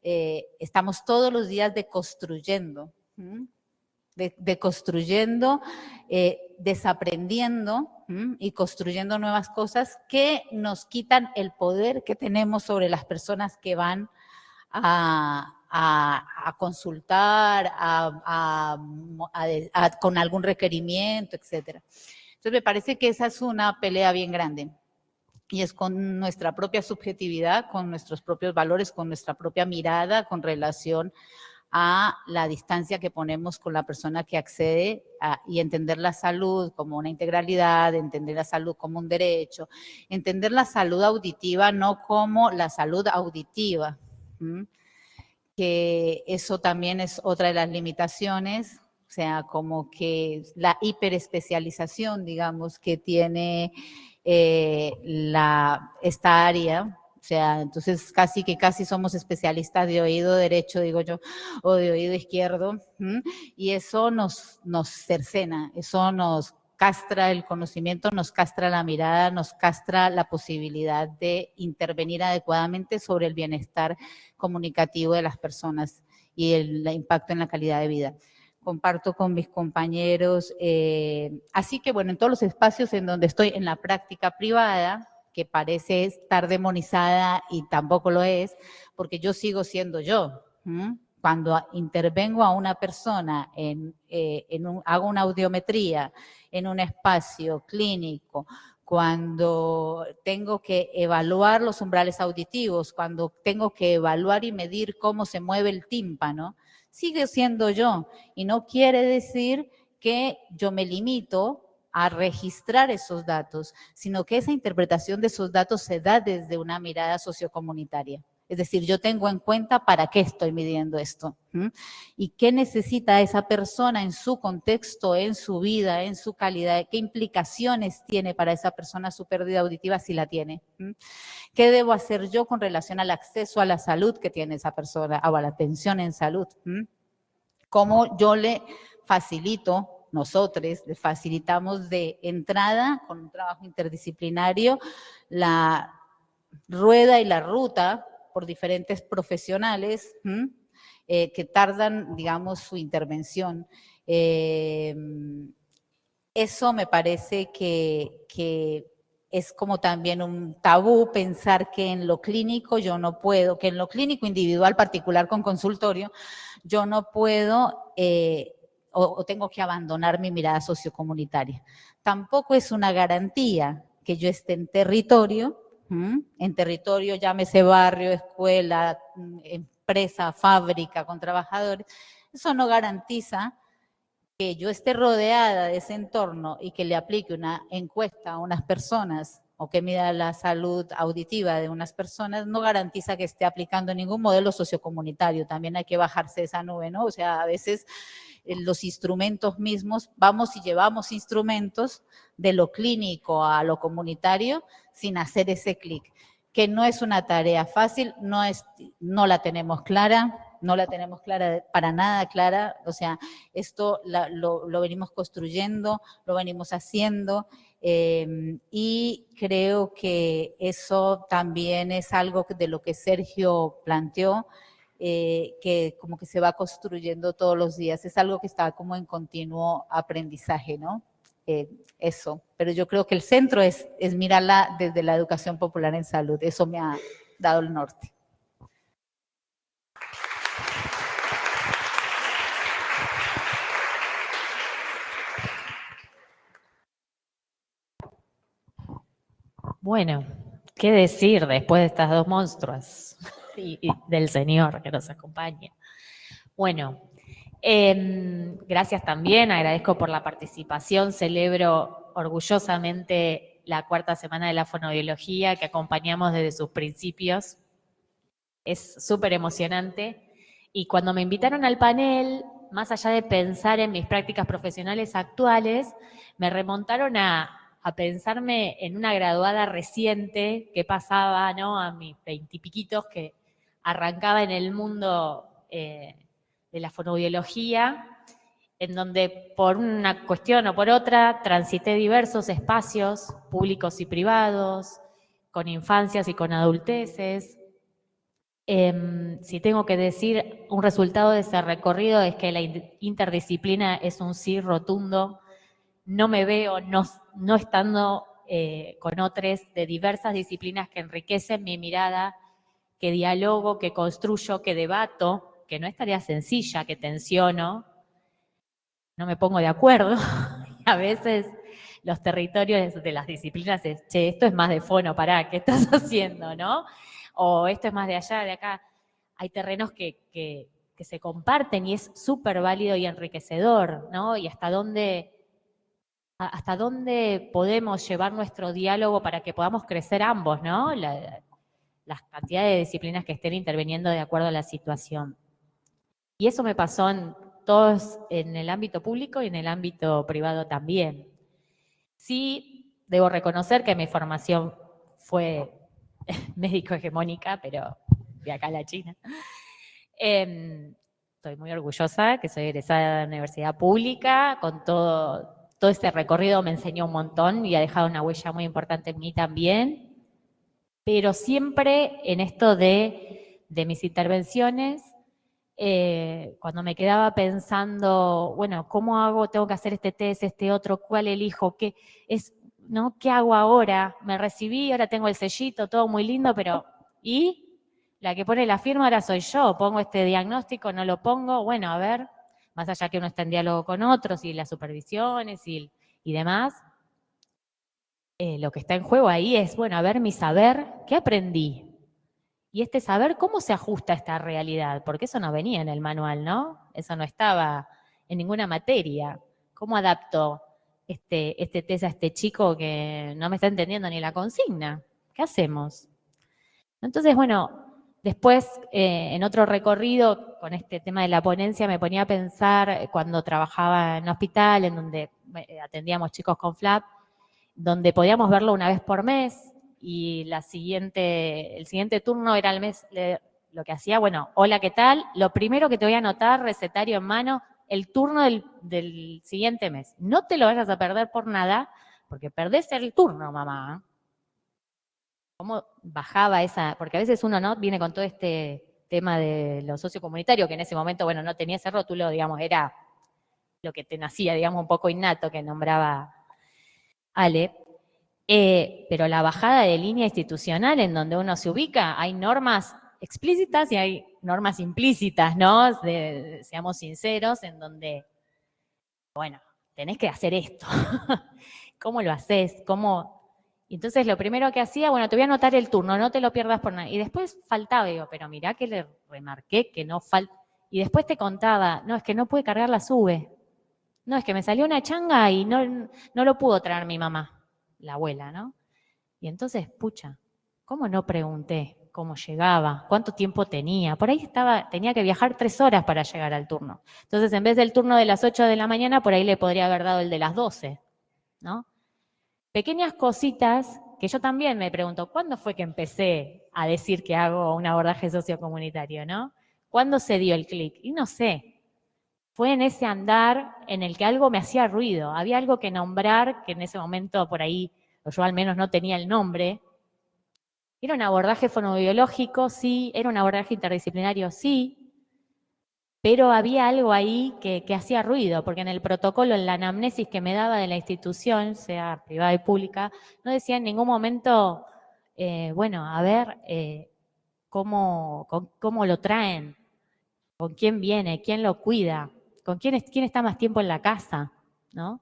estamos todos los días deconstruyendo, desaprendiendo y construyendo nuevas cosas que nos quitan el poder que tenemos sobre las personas que van a consultar, con algún requerimiento, etcétera. Entonces me parece que esa es una pelea bien grande, y es con nuestra propia subjetividad, con nuestros propios valores, con nuestra propia mirada con relación a la distancia que ponemos con la persona que accede y entender la salud como una integralidad, entender la salud como un derecho, entender la salud auditiva no como la salud auditiva, que eso también es otra de las limitaciones, o sea, como que la hiperespecialización, digamos, que tiene esta área. O sea, entonces casi somos especialistas de oído derecho, digo yo, o de oído izquierdo, y eso nos cercena, eso nos castra el conocimiento, nos castra la mirada, nos castra la posibilidad de intervenir adecuadamente sobre el bienestar comunicativo de las personas y el impacto en la calidad de vida. Comparto con mis compañeros, así que bueno, en todos los espacios en donde estoy en la práctica privada, que parece estar demonizada y tampoco lo es, porque yo sigo siendo yo, Cuando intervengo a una persona, hago una audiometría en un espacio clínico, cuando tengo que evaluar los umbrales auditivos, cuando tengo que evaluar y medir cómo se mueve el tímpano, sigue siendo yo. Y no quiere decir que yo me limito a registrar esos datos, sino que esa interpretación de esos datos se da desde una mirada sociocomunitaria. Es decir, yo tengo en cuenta para qué estoy midiendo esto y qué necesita esa persona en su contexto, en su vida, en su calidad, qué implicaciones tiene para esa persona su pérdida auditiva si la tiene. ¿Qué debo hacer yo con relación al acceso a la salud que tiene esa persona o a la atención en salud? ¿Cómo yo le facilito, nosotros le facilitamos de entrada con un trabajo interdisciplinario la rueda y la ruta por diferentes profesionales que tardan, digamos, su intervención. Eso me parece que es como también un tabú pensar que en lo clínico yo no puedo, que en lo clínico individual particular con consultorio, yo no puedo o tengo que abandonar mi mirada sociocomunitaria. Tampoco es una garantía que yo esté en territorio, llámese barrio, escuela, empresa, fábrica, con trabajadores. Eso no garantiza que yo esté rodeada de ese entorno y que le aplique una encuesta a unas personas o que mida la salud auditiva de unas personas, no garantiza que esté aplicando ningún modelo sociocomunitario. También hay que bajarse de esa nube, ¿no? O sea, a veces los instrumentos mismos, vamos y llevamos instrumentos de lo clínico a lo comunitario sin hacer ese clic, que no es una tarea fácil, no la tenemos clara, para nada clara, o sea, esto lo venimos construyendo, lo venimos haciendo, y creo que eso también es algo de lo que Sergio planteó, que como que se va construyendo todos los días, es algo que está como en continuo aprendizaje, ¿no? Eso, pero yo creo que el centro es mirarla desde la educación popular en salud, eso me ha dado el norte. Bueno, ¿qué decir después de estas dos monstruas y del Señor que nos acompaña? Bueno, gracias también, agradezco por la participación, celebro orgullosamente la 4ª semana de la fonoaudiología que acompañamos desde sus principios. Es súper emocionante. Y cuando me invitaron al panel, más allá de pensar en mis prácticas profesionales actuales, me remontaron a pensarme en una graduada reciente que pasaba, ¿no?, a mis 20 y piquitos, que arrancaba en el mundo de la fonoaudiología, en donde por una cuestión o por otra transité diversos espacios públicos y privados, con infancias y con adulteces. Si tengo que decir un resultado de ese recorrido es que la interdisciplina es un sí rotundo. No me veo no estando con otros de diversas disciplinas que enriquecen mi mirada, que dialogo, que construyo, que debato, que no es tarea sencilla, que tensiono, no me pongo de acuerdo. A veces los territorios de las disciplinas es, che, esto es más de fono, pará, ¿qué estás haciendo, no? O esto es más de allá, de acá. Hay terrenos que se comparten y es súper válido y enriquecedor, ¿no? Y hasta dónde podemos llevar nuestro diálogo para que podamos crecer ambos, ¿no? Las cantidades de disciplinas que estén interviniendo de acuerdo a la situación. Y eso me pasó en el ámbito público y en el ámbito privado también. Sí, debo reconocer que mi formación fue médico hegemónica, pero de acá a la China. Estoy muy orgullosa que soy egresada de la universidad pública, con todo este recorrido me enseñó un montón y ha dejado una huella muy importante en mí también, pero siempre en esto de mis intervenciones, cuando me quedaba pensando, bueno, ¿cómo hago? ¿Tengo que hacer este test, este otro? ¿Cuál elijo? ¿Qué hago ahora? Me recibí, ahora tengo el sellito, todo muy lindo, pero ¿y? la que pone la firma ahora soy yo, pongo este diagnóstico, no lo pongo, bueno, a ver, más allá que uno está en diálogo con otros y las supervisiones y demás, lo que está en juego ahí es, bueno, a ver mi saber, ¿qué aprendí? Y este saber, ¿cómo se ajusta a esta realidad? Porque eso no venía en el manual, ¿no? Eso no estaba en ninguna materia. ¿Cómo adapto este test a este chico que no me está entendiendo ni la consigna? ¿Qué hacemos? Entonces, bueno, después en otro recorrido con este tema de la ponencia me ponía a pensar cuando trabajaba en hospital, en donde atendíamos chicos con FLAP, donde podíamos verlo una vez por mes y el siguiente turno era el mes, lo que hacía, bueno, hola, ¿qué tal? Lo primero que te voy a anotar, recetario en mano, el turno del siguiente mes. No te lo vayas a perder por nada, porque perdés el turno, mamá. ¿Cómo bajaba esa? Porque a veces uno, ¿no?, viene con todo este tema de lo sociocomunitario, que en ese momento, bueno, no tenía ese rótulo, digamos, era lo que te nacía, digamos, un poco innato, que nombraba Ale. Pero la bajada de línea institucional en donde uno se ubica, hay normas explícitas y hay normas implícitas, ¿no? Seamos sinceros, en donde, bueno, tenés que hacer esto. ¿Cómo lo haces? Y entonces lo primero que hacía, bueno, te voy a anotar el turno, no te lo pierdas por nada. Y después faltaba, digo, pero mirá que le remarqué que no falta. Y después te contaba, no, es que no pude cargar la sube. No, es que me salió una changa y no lo pudo traer mi mamá, la abuela, ¿no? Y entonces, pucha, ¿cómo no pregunté cómo llegaba? ¿Cuánto tiempo tenía? Por ahí tenía que viajar 3 horas para llegar al turno. Entonces, en vez del turno de las 8 de la mañana, por ahí le podría haber dado el de las 12, ¿no? Pequeñas cositas que yo también me pregunto, ¿cuándo fue que empecé a decir que hago un abordaje sociocomunitario, ¿no? ¿Cuándo se dio el clic? Y no sé. Fue en ese andar en el que algo me hacía ruido. Había algo que nombrar que en ese momento por ahí, o yo al menos no tenía el nombre. Era un abordaje fonobiológico, sí. Era un abordaje interdisciplinario, sí. Pero había algo ahí que hacía ruido, porque en el protocolo, en la anamnesis que me daba de la institución, sea privada y pública, no decía en ningún momento, bueno, a ver, cómo lo traen, con quién viene, quién lo cuida, con quién está más tiempo en la casa, ¿no?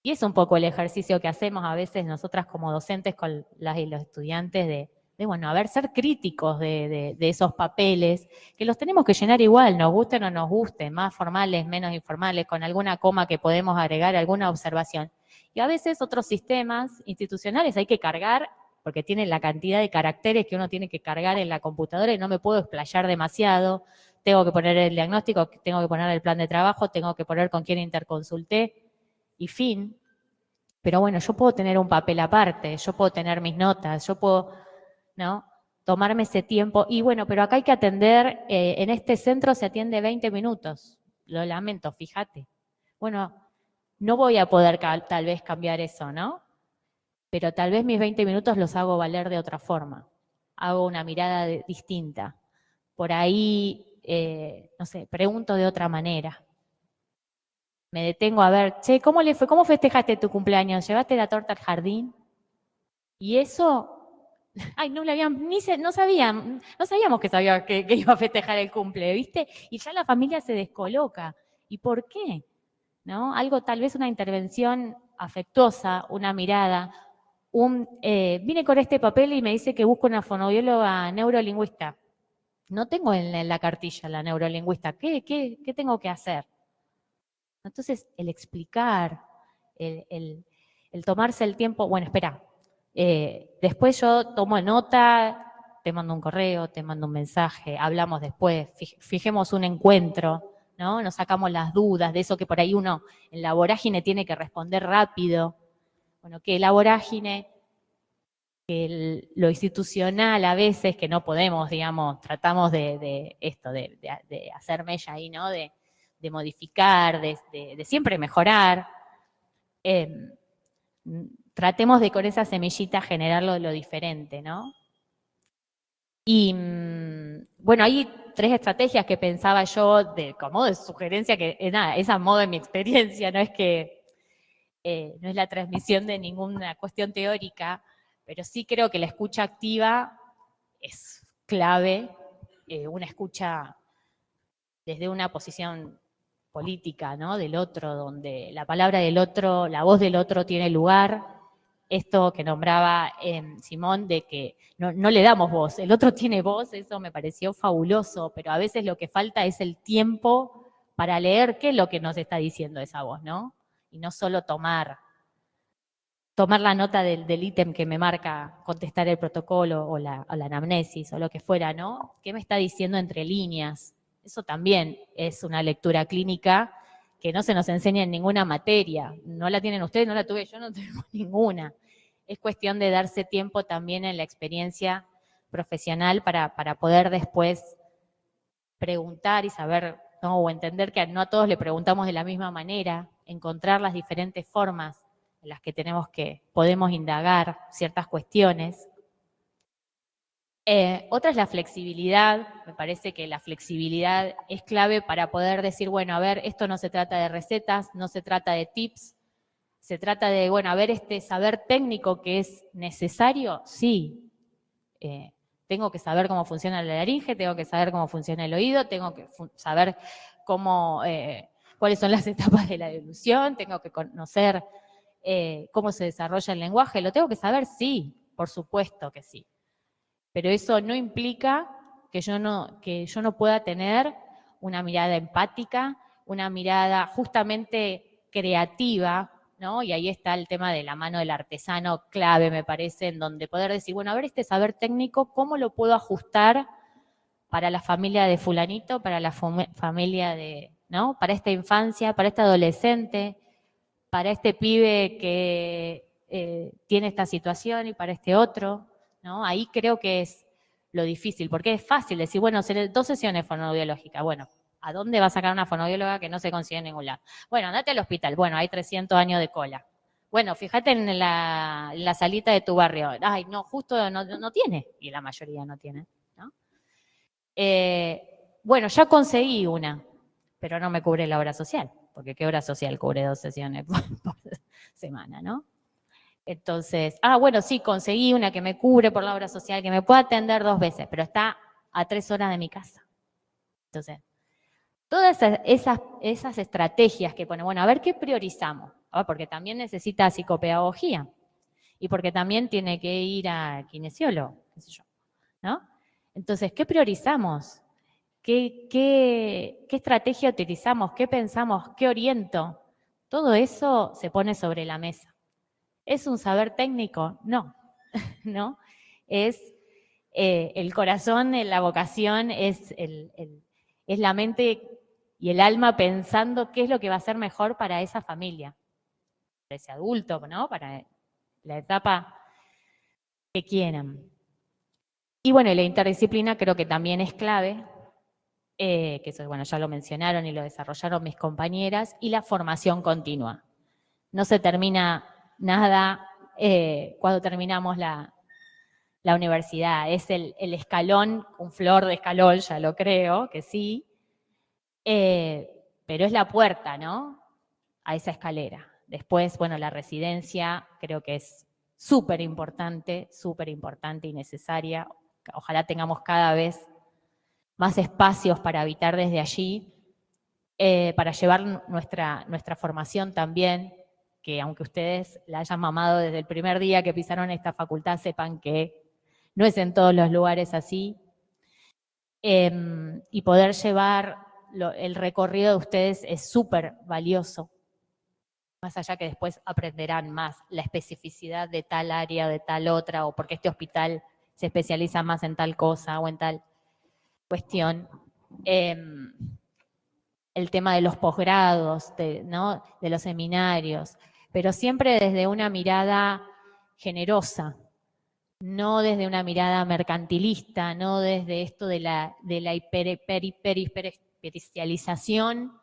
Y es un poco el ejercicio que hacemos a veces nosotras como docentes con las y los estudiantes de bueno, a ver, ser críticos de esos papeles, que los tenemos que llenar igual, nos gusten o nos gusten, más formales, menos informales, con alguna coma que podemos agregar, alguna observación. Y a veces otros sistemas institucionales hay que cargar, porque tienen la cantidad de caracteres que uno tiene que cargar en la computadora y no me puedo explayar demasiado, tengo que poner el diagnóstico, tengo que poner el plan de trabajo, tengo que poner con quién interconsulté, y fin. Pero bueno, yo puedo tener un papel aparte, yo puedo tener mis notas, yo puedo, ¿no?, tomarme ese tiempo. Y bueno, pero acá hay que atender, en este centro se atiende 20 minutos. Lo lamento, fíjate. Bueno, no voy a poder tal vez cambiar eso, ¿no? Pero tal vez mis 20 minutos los hago valer de otra forma. Hago una mirada distinta. Por ahí, no sé, pregunto de otra manera. Me detengo a ver, che, ¿cómo le fue? ¿Cómo festejaste tu cumpleaños? ¿Llevaste la torta al jardín? Y eso, ay, no sabíamos que sabía que iba a festejar el cumple, ¿viste? Y ya la familia se descoloca. ¿Y por qué? ¿No? Algo, tal vez una intervención afectuosa, una mirada. Vine con este papel y me dice que busco una fonobióloga neurolingüista. No tengo en la cartilla la neurolingüista. ¿Qué tengo que hacer? Entonces, el explicar, el tomarse el tiempo, bueno, espera, después yo tomo nota, te mando un correo, te mando un mensaje, hablamos después, fijemos un encuentro, ¿no? Nos sacamos las dudas de eso que por ahí uno en la vorágine tiene que responder rápido. Bueno, que la vorágine, que lo institucional a veces, que no podemos, digamos, tratamos de hacer mella ahí, ¿no? De modificar, de siempre mejorar. Tratemos de con esa semillita generar lo diferente, ¿no? Y bueno, hay 3 estrategias que pensaba yo como de sugerencia, que nada, es a modo de mi experiencia, no es que no es la transmisión de ninguna cuestión teórica, pero sí creo que la escucha activa es clave una escucha desde una posición política, ¿no? Del otro, donde la palabra del otro, la voz del otro tiene lugar. Esto que nombraba Simón, de que no le damos voz, el otro tiene voz, eso me pareció fabuloso, pero a veces lo que falta es el tiempo para leer qué es lo que nos está diciendo esa voz, ¿no? Y no solo tomar la nota del ítem que me marca contestar el protocolo o la anamnesis o lo que fuera, ¿no? ¿Qué me está diciendo entre líneas? Eso también es una lectura clínica que no se nos enseña en ninguna materia. No la tienen ustedes, no la tuve yo, no tengo ninguna. Es cuestión de darse tiempo también en la experiencia profesional para poder después preguntar y saber, ¿no? O entender que no a todos le preguntamos de la misma manera, encontrar las diferentes formas en las que podemos indagar ciertas cuestiones. Otra es la flexibilidad. Me parece que la flexibilidad es clave para poder decir, bueno, a ver, esto no se trata de recetas, no se trata de tips, se trata de, bueno, a ver, este saber técnico que es necesario, sí. Tengo que saber cómo funciona la laringe, tengo que saber cómo funciona el oído, tengo que saber cuáles son las etapas de la deglución, tengo que conocer cómo se desarrolla el lenguaje. ¿Lo tengo que saber? Sí, por supuesto que sí. Pero eso no implica que yo no pueda tener una mirada empática, una mirada justamente creativa, ¿no? Y ahí está el tema de la mano del artesano clave, me parece, en donde poder decir, bueno, a ver, este saber técnico, ¿cómo lo puedo ajustar para la familia de fulanito, para la familia de, ¿no? Para esta infancia, para este adolescente, para este pibe que tiene esta situación y para este otro, ¿no? Ahí creo que es lo difícil, porque es fácil decir, bueno, 2 sesiones fonoaudiológicas, bueno, ¿a dónde va a sacar una fonoaudióloga que no se consigue en ningún lado? Bueno, andate al hospital, bueno, hay 300 años de cola. Bueno, fíjate en la salita de tu barrio, ay, no, justo no tiene, y la mayoría no tiene, ¿no? Bueno, ya conseguí una, pero no me cubre la obra social, porque ¿qué obra social cubre 2 sesiones por semana, no? Entonces, bueno, sí, conseguí una que me cubre por la obra social, que me puede atender 2 veces, pero está a 3 horas de mi casa. Entonces, todas esas estrategias que ponen, bueno, a ver qué priorizamos, porque también necesita psicopedagogía y porque también tiene que ir a kinesiólogo, qué sé yo, ¿no? Entonces, ¿qué priorizamos? ¿Qué estrategia utilizamos? ¿Qué pensamos? ¿Qué oriento? Todo eso se pone sobre la mesa. ¿Es un saber técnico? No, ¿no? Es el corazón, la vocación, es la mente y el alma pensando qué es lo que va a ser mejor para esa familia, para ese adulto, ¿no? Para la etapa que quieran. Y bueno, la interdisciplina creo que también es clave, que eso, bueno, ya lo mencionaron y lo desarrollaron mis compañeras, y la formación continua. No se termina nada cuando terminamos la universidad. Es el escalón, un flor de escalón, ya lo creo, que sí, pero es la puerta, ¿no? A esa escalera. Después, bueno, la residencia creo que es súper importante y necesaria. Ojalá tengamos cada vez más espacios para habitar desde allí, para llevar nuestra formación también, que aunque ustedes la hayan mamado desde el primer día que pisaron esta facultad, sepan que no es en todos los lugares así, y poder llevar el recorrido de ustedes es súper valioso, más allá que después aprenderán más la especificidad de tal área, de tal otra, o porque este hospital se especializa más en tal cosa o en tal cuestión. El tema de los posgrados, ¿no? De los seminarios, pero siempre desde una mirada generosa, no desde una mirada mercantilista, no desde esto de la hiperespecialización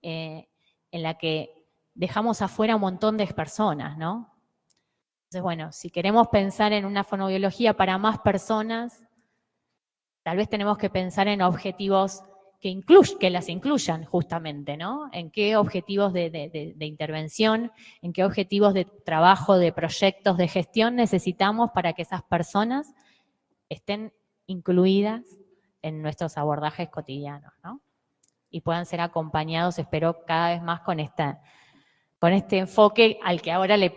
en la que dejamos afuera un montón de personas, ¿no? Entonces, bueno, si queremos pensar en una fonoaudiología para más personas, tal vez tenemos que pensar en objetivos que las incluyan justamente, ¿no? En qué objetivos de intervención, en qué objetivos de trabajo, de proyectos, de gestión necesitamos para que esas personas estén incluidas en nuestros abordajes cotidianos, ¿no? Y puedan ser acompañados, espero, cada vez más con este enfoque al que ahora le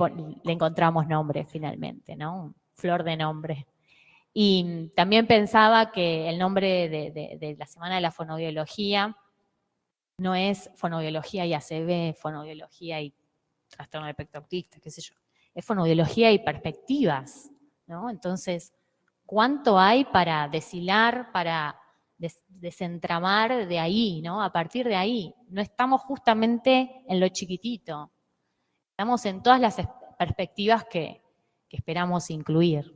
encontramos nombre finalmente, ¿no? Flor de nombre. Y también pensaba que el nombre de la Semana de la Fonoaudiología no es fonoaudiología y ACV, fonoaudiología y trastorno del espectro autista, qué sé yo. Es fonoaudiología y perspectivas, ¿no? Entonces, ¿cuánto hay para deshilar, para desentramar de ahí, ¿no? A partir de ahí. No estamos justamente en lo chiquitito. Estamos en todas las perspectivas que esperamos incluir,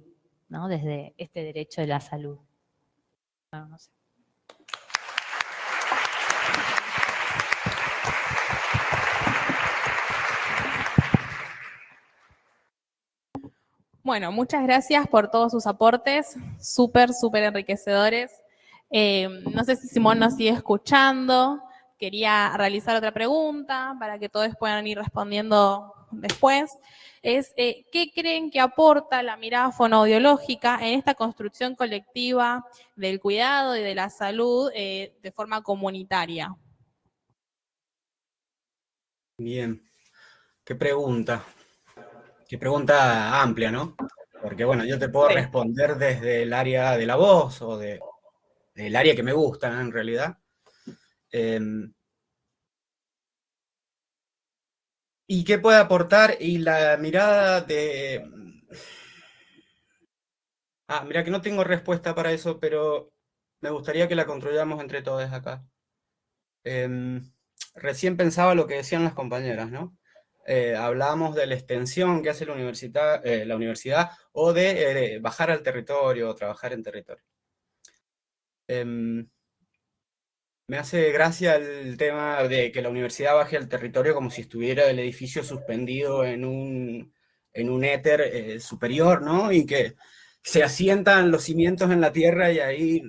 ¿no? Desde este derecho de la salud. Bueno, no sé. Bueno, muchas gracias por todos sus aportes, súper enriquecedores. No sé si Simón nos sigue escuchando. Quería realizar otra pregunta para que todos puedan ir respondiendo después. ¿Qué creen que aporta la mirada fonoaudiológica en esta construcción colectiva del cuidado y de la salud de forma comunitaria? Bien, qué pregunta. Qué pregunta amplia, ¿no? Porque bueno, yo te puedo Sí. responder desde el área de la voz o del área que me gusta, ¿no? En realidad. ¿Y qué puede aportar? Y la mirada de... mira que no tengo respuesta para eso, pero me gustaría que la construyamos entre todos acá. Recién pensaba lo que decían las compañeras, ¿no? Hablábamos de la extensión que hace la universidad o de bajar al territorio o trabajar en territorio. Me hace gracia el tema de que la universidad baje al territorio como si estuviera el edificio suspendido en un éter superior, ¿no? Y que se asientan los cimientos en la tierra y ahí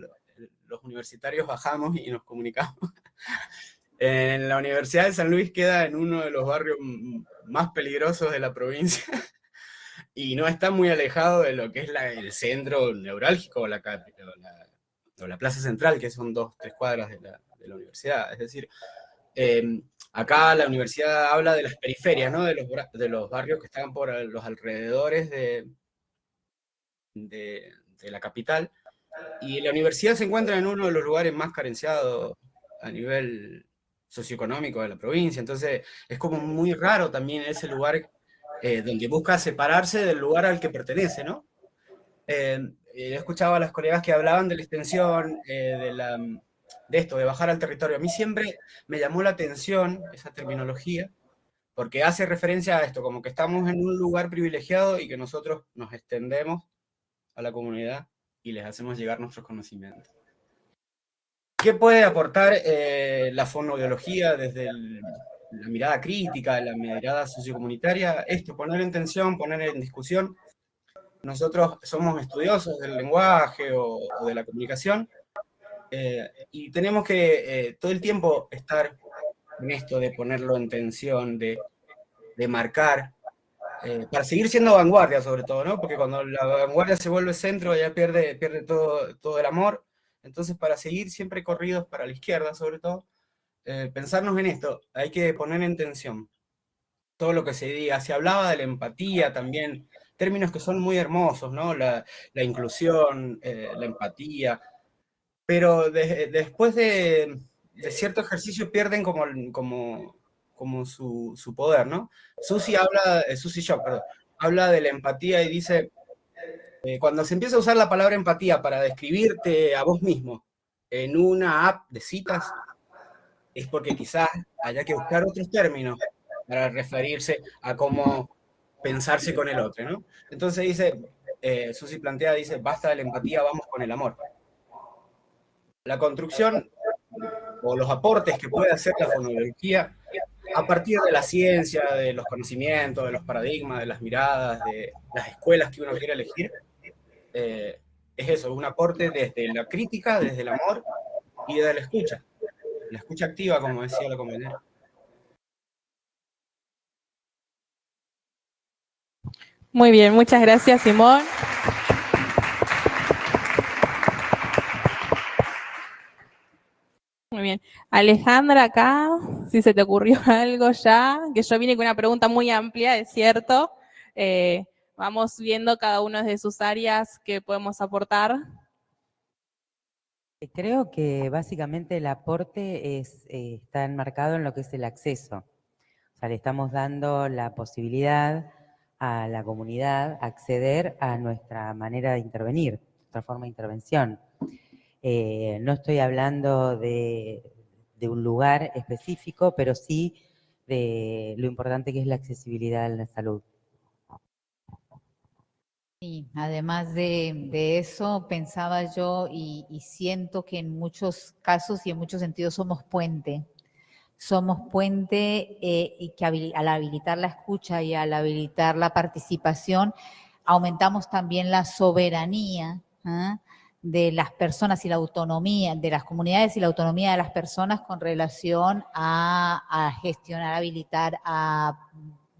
los universitarios bajamos y nos comunicamos. En la Universidad de San Luis queda en uno de los barrios más peligrosos de la provincia y no está muy alejado de lo que es el centro neurálgico o la plaza central, que son 2-3 cuadras de la universidad. Es decir, acá la universidad habla de las periferias, ¿no? De los barrios que están por los alrededores de la capital, y la universidad se encuentra en uno de los lugares más carenciados a nivel socioeconómico de la provincia. Entonces es como muy raro también ese lugar donde busca separarse del lugar al que pertenece, ¿no? He escuchado a las colegas que hablaban de la extensión, de esto, de bajar al territorio. A mí siempre me llamó la atención esa terminología, porque hace referencia a esto, como que estamos en un lugar privilegiado y que nosotros nos extendemos a la comunidad y les hacemos llegar nuestros conocimientos. ¿Qué puede aportar la fonoaudiología desde la mirada crítica, la mirada sociocomunitaria? Esto, poner en tensión, poner en discusión. Nosotros somos estudiosos del lenguaje o de la comunicación y tenemos que todo el tiempo estar en esto de ponerlo en tensión, de marcar, para seguir siendo vanguardia sobre todo, ¿no? Porque cuando la vanguardia se vuelve centro ya pierde todo el amor. Entonces, para seguir siempre corridos para la izquierda, sobre todo, pensarnos en esto, hay que poner en tensión todo lo que se diga. Se hablaba de la empatía también, términos que son muy hermosos, ¿no? La inclusión, la empatía, pero después de cierto ejercicio pierden como su poder, ¿no? Susi Shock, perdón, habla de la empatía y dice, cuando se empieza a usar la palabra empatía para describirte a vos mismo en una app de citas, es porque quizás haya que buscar otros términos para referirse a cómo pensarse con el otro, ¿no? Entonces dice, Susi dice, basta de la empatía, vamos con el amor. La construcción o los aportes que puede hacer la fonoaudiología a partir de la ciencia, de los conocimientos, de los paradigmas, de las miradas, de las escuelas que uno quiere elegir, es eso, un aporte desde la crítica, desde el amor y desde la escucha activa, como decía la compañera. Muy bien, muchas gracias, Simón. Muy bien. Alejandra, acá, si se te ocurrió algo ya, que yo vine con una pregunta muy amplia, es cierto. Vamos viendo cada uno de sus áreas que podemos aportar. Creo que básicamente el aporte está enmarcado en lo que es el acceso. O sea, le estamos dando la posibilidad a la comunidad acceder a nuestra manera de intervenir, nuestra forma de intervención. No estoy hablando de un lugar específico, pero sí de lo importante que es la accesibilidad a la salud. Y además de eso, pensaba yo y siento que en muchos casos y en muchos sentidos somos puente. Somos puente y que al habilitar la escucha y al habilitar la participación, aumentamos también la soberanía de las personas y la autonomía de las comunidades y la autonomía de las personas con relación a gestionar, habilitar, a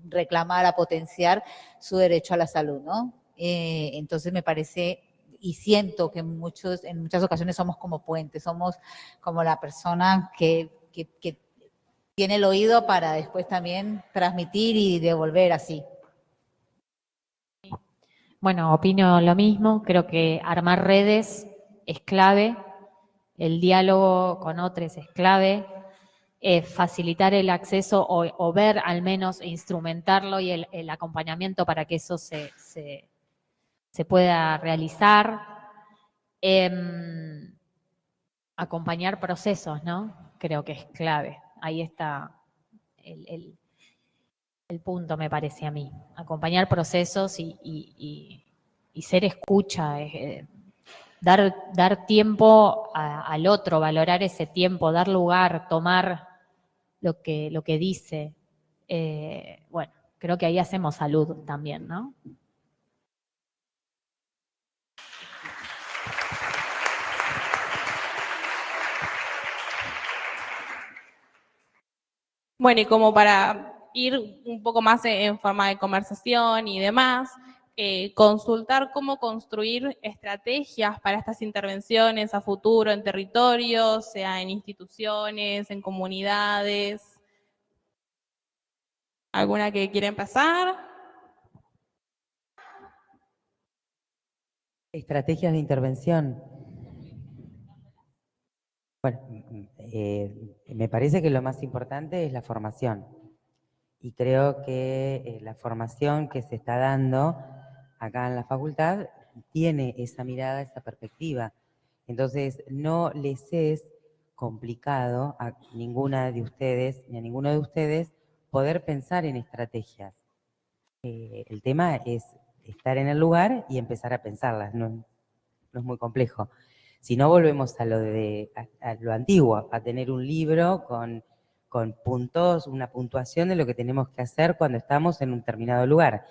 reclamar, a potenciar su derecho a la salud, ¿no? Entonces me parece y siento que en muchas ocasiones somos como puentes, somos como la persona que tiene el oído para después también transmitir y devolver así. Bueno, opino lo mismo, creo que armar redes es clave, el diálogo con otros es clave, facilitar el acceso o ver al menos instrumentarlo y el acompañamiento para que eso se pueda realizar. Acompañar procesos, ¿no? Creo que es clave. Ahí está el punto, me parece a mí. Acompañar procesos y ser escucha, dar tiempo al otro, valorar ese tiempo, dar lugar, tomar lo que dice. Bueno, creo que ahí hacemos salud también, ¿no? Bueno, y como para ir un poco más en forma de conversación y demás, consultar cómo construir estrategias para estas intervenciones a futuro en territorios, sea en instituciones, en comunidades. ¿Alguna que quiera empezar? Estrategias de intervención. Bueno, me parece que lo más importante es la formación. Y creo que la formación que se está dando acá en la facultad tiene esa mirada, esa perspectiva. Entonces, no les es complicado a ninguna de ustedes, ni a ninguno de ustedes, poder pensar en estrategias. El tema es estar en el lugar y empezar a pensarlas, no es muy complejo. Si no, volvemos a lo antiguo, a tener un libro con puntos, una puntuación de lo que tenemos que hacer cuando estamos en un determinado lugar,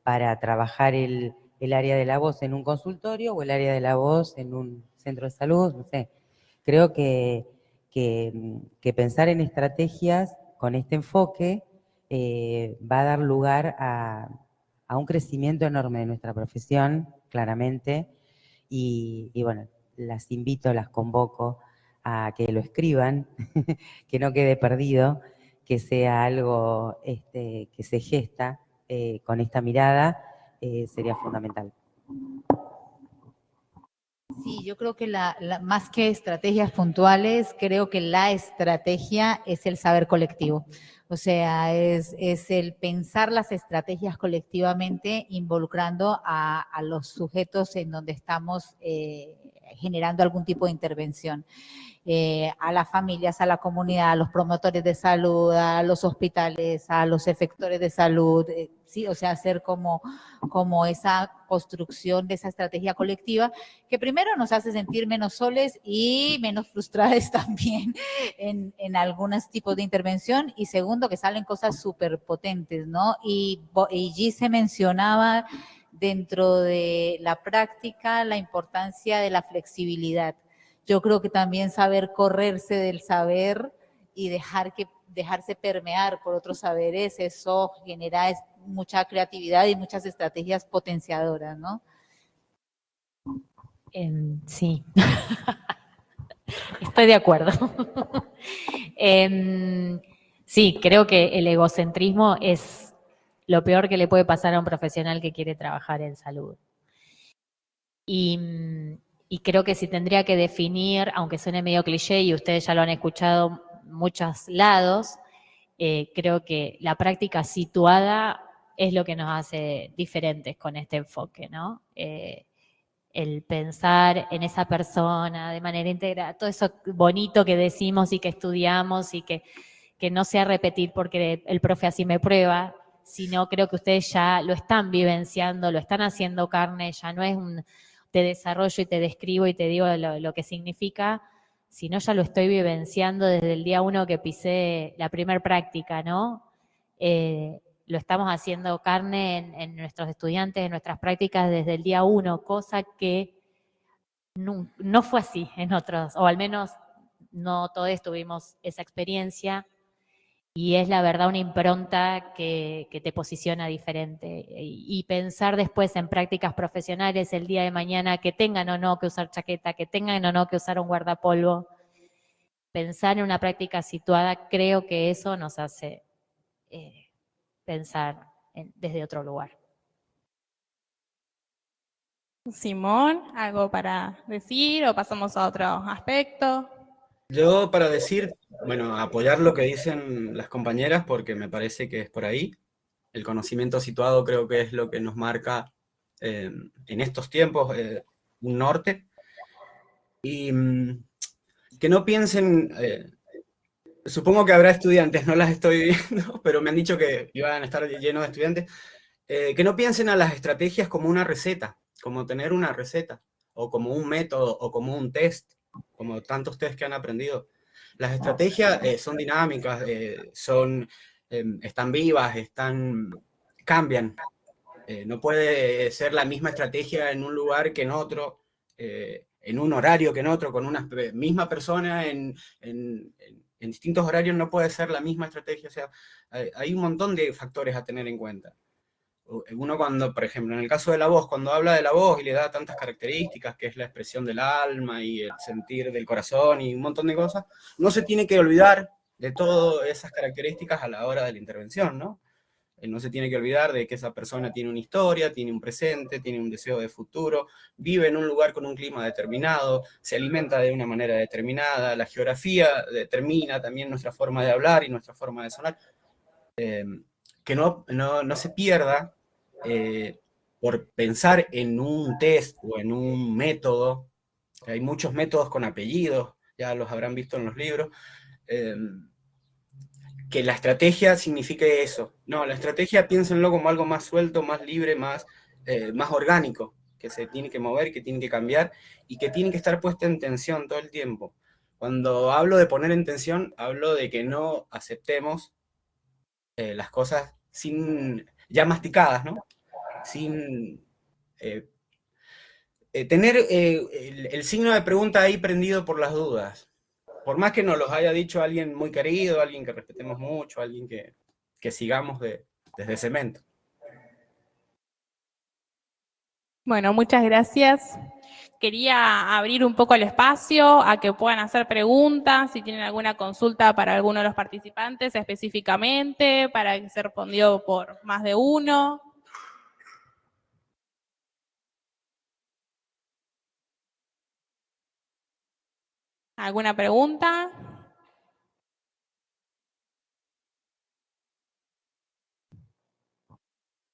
para trabajar el área de la voz en un consultorio o el área de la voz en un centro de salud, no sé. Creo que pensar en estrategias con este enfoque va a dar lugar a un crecimiento enorme de nuestra profesión, claramente, y bueno, las invito, las convoco a que lo escriban, que no quede perdido, que sea algo que se gesta con esta mirada, sería fundamental. Sí, yo creo que más que estrategias puntuales, creo que la estrategia es el saber colectivo. O sea, es el pensar las estrategias colectivamente, involucrando a los sujetos en donde estamos generando algún tipo de intervención. A las familias, a la comunidad, a los promotores de salud, a los hospitales, a los efectores de salud, sí, o sea, hacer como esa construcción de esa estrategia colectiva que primero nos hace sentir menos soles y menos frustradas también en algunos tipos de intervención, y segundo, que salen cosas súper potentes, ¿no? Y Gise mencionaba dentro de la práctica la importancia de la flexibilidad. Yo creo que también saber correrse del saber y dejarse permear por otros saberes, eso genera mucha creatividad y muchas estrategias potenciadoras, ¿no? Sí. Estoy de acuerdo. Sí, creo que el egocentrismo es lo peor que le puede pasar a un profesional que quiere trabajar en salud. Y creo que si tendría que definir, aunque suene medio cliché y ustedes ya lo han escuchado en muchos lados, creo que la práctica situada es lo que nos hace diferentes con este enfoque, ¿no? El pensar en esa persona de manera íntegra, todo eso bonito que decimos y que estudiamos y que no sea repetir porque el profe así me prueba, sino creo que ustedes ya lo están vivenciando, lo están haciendo carne, ya no es un te desarrollo y te describo y te digo lo que significa, sino ya lo estoy vivenciando desde el día 1 que pisé la primer práctica, ¿no? Lo estamos haciendo carne en nuestros estudiantes, en nuestras prácticas desde el día 1, cosa que no fue así en otros, o al menos no todos tuvimos esa experiencia, y es la verdad una impronta que te posiciona diferente. Y pensar después en prácticas profesionales el día de mañana, que tengan o no que usar chaqueta, que tengan o no que usar un guardapolvo, pensar en una práctica situada, creo que eso nos hace pensar desde otro lugar. Simón, ¿algo para decir o pasamos a otro aspecto? Yo para decir, bueno, apoyar lo que dicen las compañeras porque me parece que es por ahí. El conocimiento situado creo que es lo que nos marca en estos tiempos un norte. Y que no piensen, supongo que habrá estudiantes, no las estoy viendo, pero me han dicho que iban a estar llenos de estudiantes, que no piensen a las estrategias como una receta, como tener una receta, o como un método, o como un test, como tantos test que han aprendido. Las estrategias son dinámicas, están vivas, cambian. No puede ser la misma estrategia en un lugar que en otro, en un horario que en otro, con una misma persona en distintos horarios no puede ser la misma estrategia. O sea, hay un montón de factores a tener en cuenta. Uno cuando, por ejemplo, en el caso de la voz, cuando habla de la voz y le da tantas características, que es la expresión del alma y el sentir del corazón y un montón de cosas, no se tiene que olvidar de todas esas características a la hora de la intervención, ¿no? No se tiene que olvidar de que esa persona tiene una historia, tiene un presente, tiene un deseo de futuro, vive en un lugar con un clima determinado, se alimenta de una manera determinada, la geografía determina también nuestra forma de hablar y nuestra forma de sonar. Que no se pierda por pensar en un test o en un método. Hay muchos métodos con apellidos, ya los habrán visto en los libros, que la estrategia signifique eso. No, la estrategia piénsenlo como algo más suelto, más libre, más orgánico, que se tiene que mover, que tiene que cambiar y que tiene que estar puesta en tensión todo el tiempo. Cuando hablo de poner en tensión, hablo de que no aceptemos las cosas ya masticadas, ¿no? Sin tener el signo de pregunta ahí prendido por las dudas. Por más que nos los haya dicho alguien muy querido, alguien que respetemos mucho, alguien que sigamos desde cemento. Bueno, muchas gracias. Quería abrir un poco el espacio a que puedan hacer preguntas, si tienen alguna consulta para alguno de los participantes específicamente, para que sea respondido por más de uno. ¿Alguna pregunta?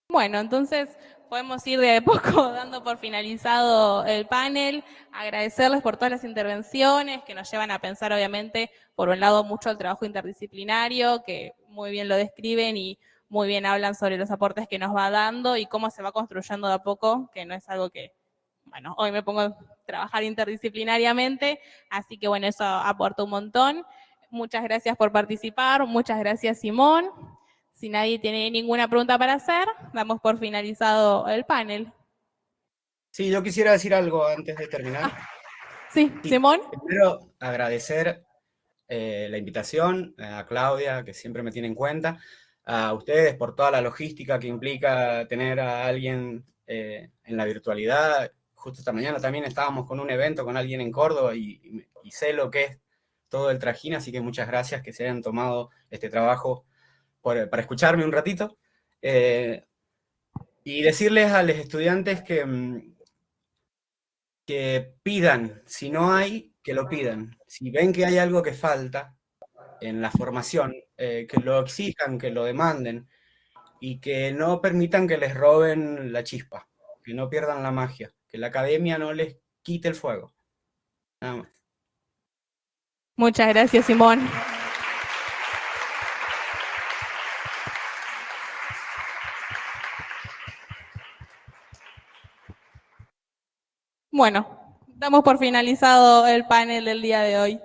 Bueno, entonces podemos ir de a poco dando por finalizado el panel. Agradecerles por todas las intervenciones que nos llevan a pensar, obviamente, por un lado, mucho el trabajo interdisciplinario, que muy bien lo describen y muy bien hablan sobre los aportes que nos va dando y cómo se va construyendo de a poco, que no es algo que, bueno, hoy me pongo a trabajar interdisciplinariamente, así que bueno, eso aporta un montón. Muchas gracias por participar, muchas gracias Simón. Si nadie tiene ninguna pregunta para hacer, damos por finalizado el panel. Sí, yo quisiera decir algo antes de terminar. Sí, Simón. Primero, agradecer la invitación a Claudia, que siempre me tiene en cuenta, a ustedes por toda la logística que implica tener a alguien en la virtualidad, justo esta mañana también estábamos con un evento con alguien en Córdoba y sé lo que es todo el trajín, así que muchas gracias que se hayan tomado este trabajo para escucharme un ratito. Y decirles a los estudiantes que pidan, si no hay, que lo pidan. Si ven que hay algo que falta en la formación, que lo exijan, que lo demanden, y que no permitan que les roben la chispa, que no pierdan la magia, que la academia no les quite el fuego. Nada más. Muchas gracias, Simón. Bueno, damos por finalizado el panel del día de hoy.